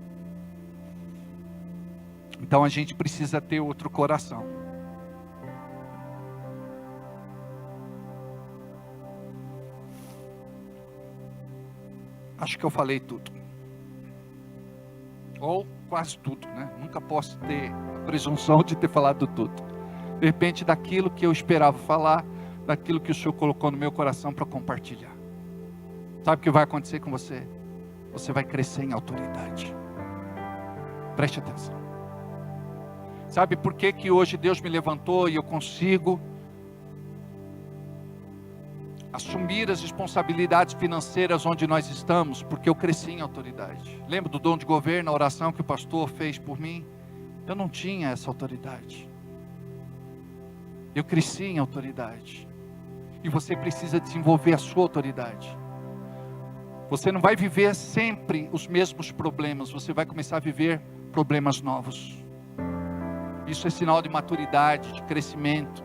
Então a gente precisa ter outro coração. Acho que eu falei tudo. Ou quase tudo, né? Nunca posso ter a presunção de ter falado tudo. De repente, daquilo que eu esperava falar, daquilo que o Senhor colocou no meu coração para compartilhar. Sabe o que vai acontecer com você? Você vai crescer em autoridade. Preste atenção. Sabe por que que hoje Deus me levantou e eu consigo assumir as responsabilidades financeiras onde nós estamos? Porque eu cresci em autoridade. Lembra do dom de governo, a oração que o pastor fez por mim? Eu não tinha essa autoridade. Eu cresci em autoridade. E você precisa desenvolver a sua autoridade. Você não vai viver sempre os mesmos problemas. Você vai começar a viver problemas novos. Isso é sinal de maturidade, de crescimento.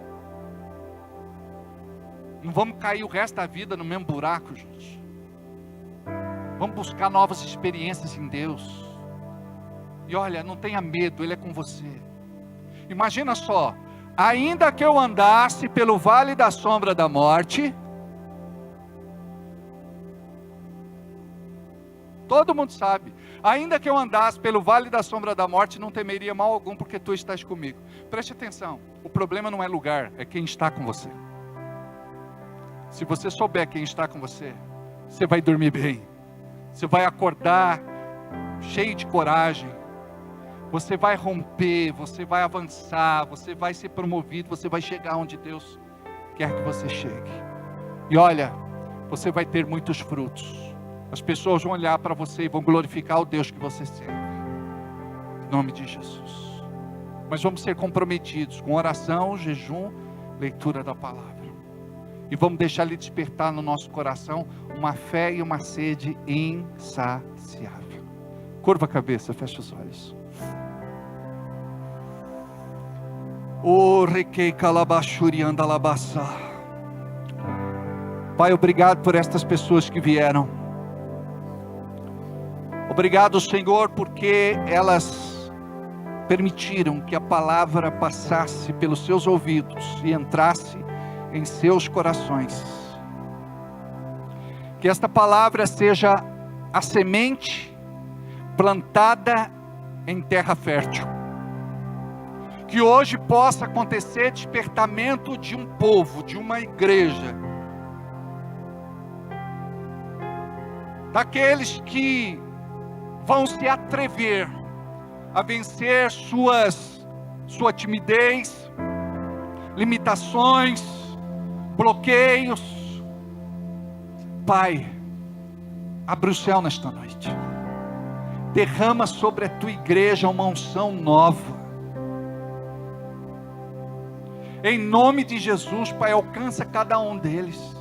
Não vamos cair o resto da vida no mesmo buraco, gente. Vamos buscar novas experiências em Deus. E olha, não tenha medo, Ele é com você. Imagina só, ainda que eu andasse pelo vale da sombra da morte, todo mundo sabe, ainda que eu andasse pelo vale da sombra da morte, não temeria mal algum, porque Tu estás comigo. Preste atenção, o problema não é lugar, é quem está com você. Se você souber quem está com você, você vai dormir bem, você vai acordar cheio de coragem, você vai romper, você vai avançar, você vai ser promovido, você vai chegar onde Deus quer que você chegue. E olha, você vai ter muitos frutos. As pessoas vão olhar para você e vão glorificar o Deus que você serve. Em nome de Jesus. Mas vamos ser comprometidos com oração, jejum, leitura da palavra. E vamos deixar Ele despertar no nosso coração uma fé e uma sede insaciável. Curva a cabeça, fecha os olhos. O requei calabachuri andalabaçá. Pai, obrigado por estas pessoas que vieram. Obrigado, Senhor, porque elas permitiram que a palavra passasse pelos seus ouvidos e entrasse em seus corações. Que esta palavra seja a semente plantada em terra fértil. Que hoje possa acontecer despertamento de um povo, de uma igreja, daqueles que vão se atrever a vencer sua timidez, limitações, bloqueios. Pai, abre o céu nesta noite, derrama sobre a tua igreja uma unção nova, em nome de Jesus. Pai, alcança cada um deles.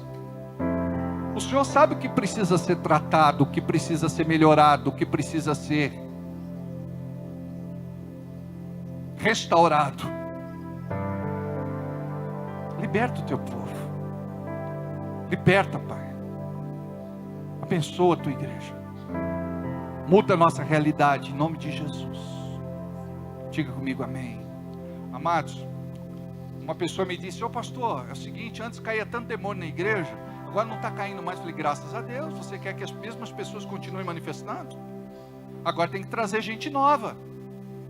O Senhor sabe o que precisa ser tratado, o que precisa ser melhorado, o que precisa ser restaurado. Liberta o teu povo. Liberta, Pai. Abençoa a tua igreja. Muda a nossa realidade em nome de Jesus. Diga comigo amém. Amados, uma pessoa me disse: ô pastor, é o seguinte, antes caía tanto demônio na igreja, agora não está caindo mais. Falei, graças a Deus. Você quer que as mesmas pessoas continuem manifestando? Agora tem que trazer gente nova.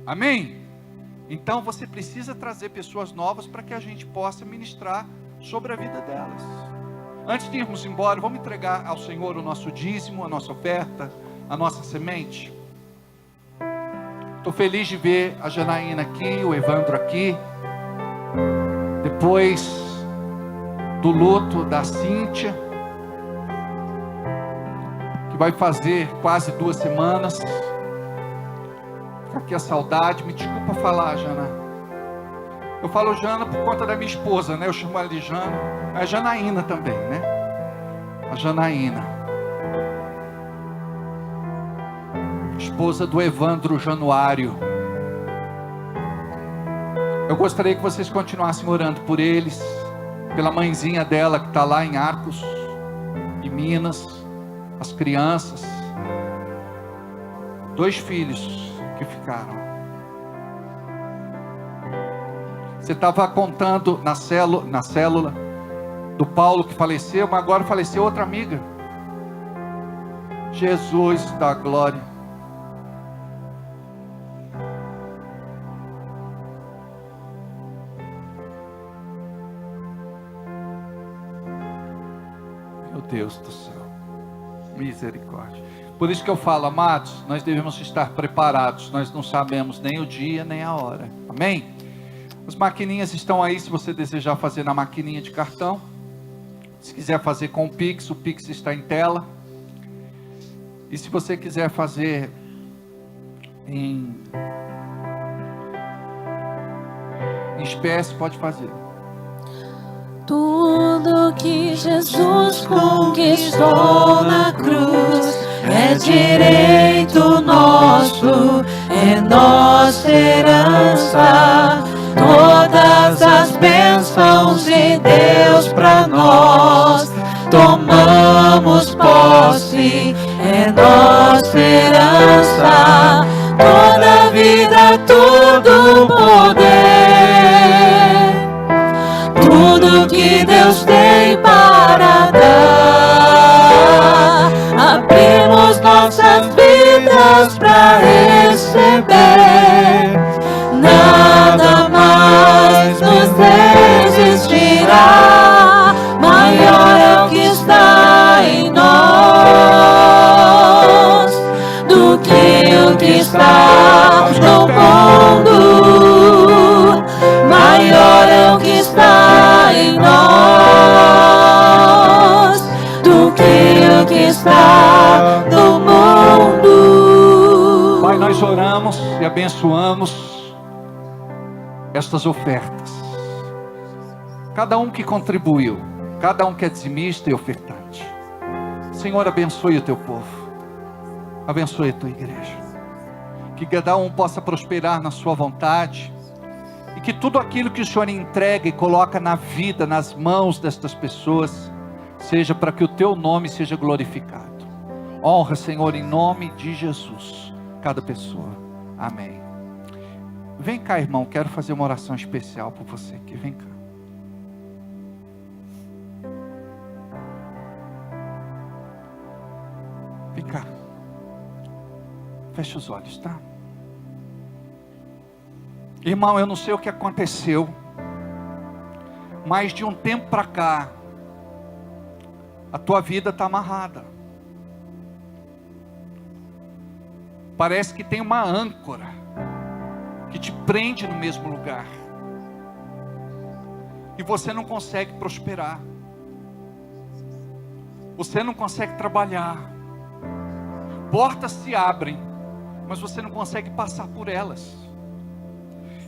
Amém? Então você precisa trazer pessoas novas para que a gente possa ministrar sobre a vida delas. Antes de irmos embora, vamos entregar ao Senhor o nosso dízimo, a nossa oferta, a nossa semente. Estou feliz de ver a Janaína aqui, o Evandro aqui. Depois do luto da Cíntia, que vai fazer quase 2 semanas. Fica aqui a saudade. Me desculpa falar, Jana. Eu falo Jana por conta da minha esposa, né? Eu chamo ela de Jana. É a Janaína também, né? A Janaína. Esposa do Evandro Januário. Eu gostaria que vocês continuassem orando por eles, pela mãezinha dela que está lá em Arcos, em Minas, as crianças, 2 filhos que ficaram. Você estava contando na célula do Paulo que faleceu, mas agora faleceu outra amiga. Jesus da glória. Meu Deus do céu. Misericórdia. Por isso que eu falo, amados, nós devemos estar preparados. Nós não sabemos nem o dia, nem a hora. Amém? As maquininhas estão aí, se você desejar fazer na maquininha de cartão. Se quiser fazer com o Pix está em tela. E se você quiser fazer em espécie, pode fazer. Tudo que Jesus conquistou na cruz é direito nosso, é nossa herança. Todas as bênçãos de Deus para nós, tomamos posse, é nossa herança. Toda vida, todo poder, tudo que Deus tem para dar, abrimos nossas vidas para receber. Nada mais nos resistirá, maior é o que está em nós do que o que está no mundo. Maior é o que está em nós do que o que está no mundo. Pai, nós oramos e abençoamos estas ofertas. Cada um que contribuiu, cada um que é dizimista e ofertante. Senhor, abençoe o teu povo, abençoe a tua igreja, que cada um possa prosperar na sua vontade, e que tudo aquilo que o Senhor entrega e coloca na vida, nas mãos destas pessoas, seja para que o teu nome seja glorificado. Honra, Senhor, em nome de Jesus, cada pessoa. Amém. Vem cá, irmão, quero fazer uma oração especial por você aqui, vem cá. Vem cá. Fecha os olhos, tá? Irmão, eu não sei o que aconteceu, mas de um tempo para cá, a tua vida está amarrada. Parece que tem uma âncora que te prende no mesmo lugar, e você não consegue prosperar, você não consegue trabalhar, portas se abrem, mas você não consegue passar por elas.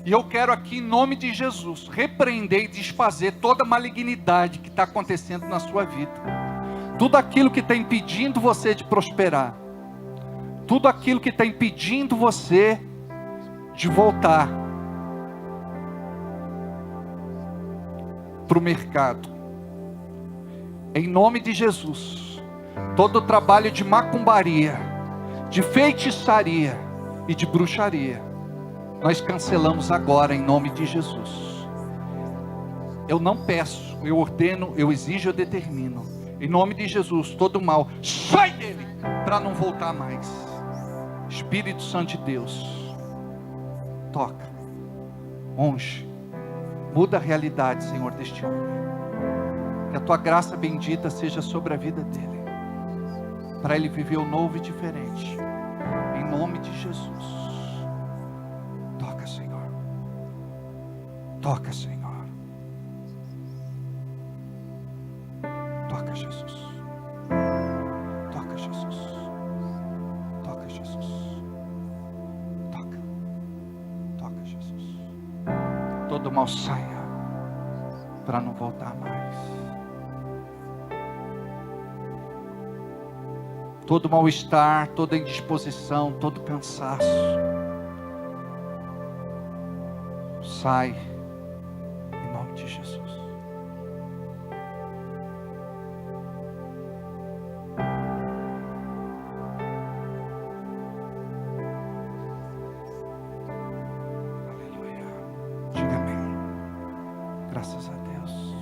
E eu quero aqui, em nome de Jesus, repreender e desfazer toda a malignidade que está acontecendo na sua vida, tudo aquilo que está impedindo você de prosperar, tudo aquilo que está impedindo você de voltar para o mercado. Em nome de Jesus, todo o trabalho de macumbaria, de feitiçaria e de bruxaria, nós cancelamos agora em nome de Jesus. Eu não peço, eu ordeno, eu exijo, eu determino, em nome de Jesus, todo mal sai dele, para não voltar mais. Espírito Santo de Deus, toca, unge, muda a realidade, Senhor, deste homem. Que a tua graça bendita seja sobre a vida dele, para ele viver o novo e diferente, em nome de Jesus. Toca, Senhor, toca, Senhor, toca, Jesus, toca, Jesus, toca, Jesus, toca, toca, Jesus. todo mal saia, para não voltar mais. Todo mal-estar, toda indisposição, todo cansaço, sai, em nome de Jesus. Aleluia. Diga amém. Graças a Deus.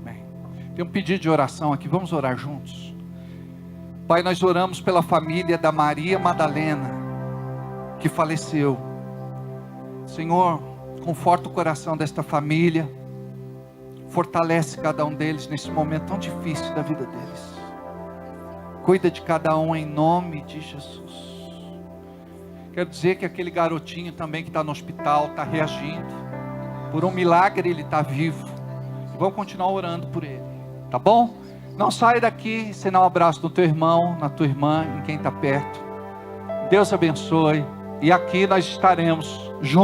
Amém. Tem um pedido de oração aqui, vamos orar juntos. Pai, nós oramos pela família da Maria Madalena, que faleceu. Senhor, conforta o coração desta família, fortalece cada um deles nesse momento tão difícil da vida deles. Cuida de cada um em nome de Jesus. Quero dizer que aquele garotinho também que está no hospital, está reagindo. Por um milagre ele está vivo. Vamos continuar orando por ele, tá bom? Não saia daqui sem dar um abraço no teu irmão, na tua irmã, em quem está perto. Deus abençoe. E aqui nós estaremos juntos.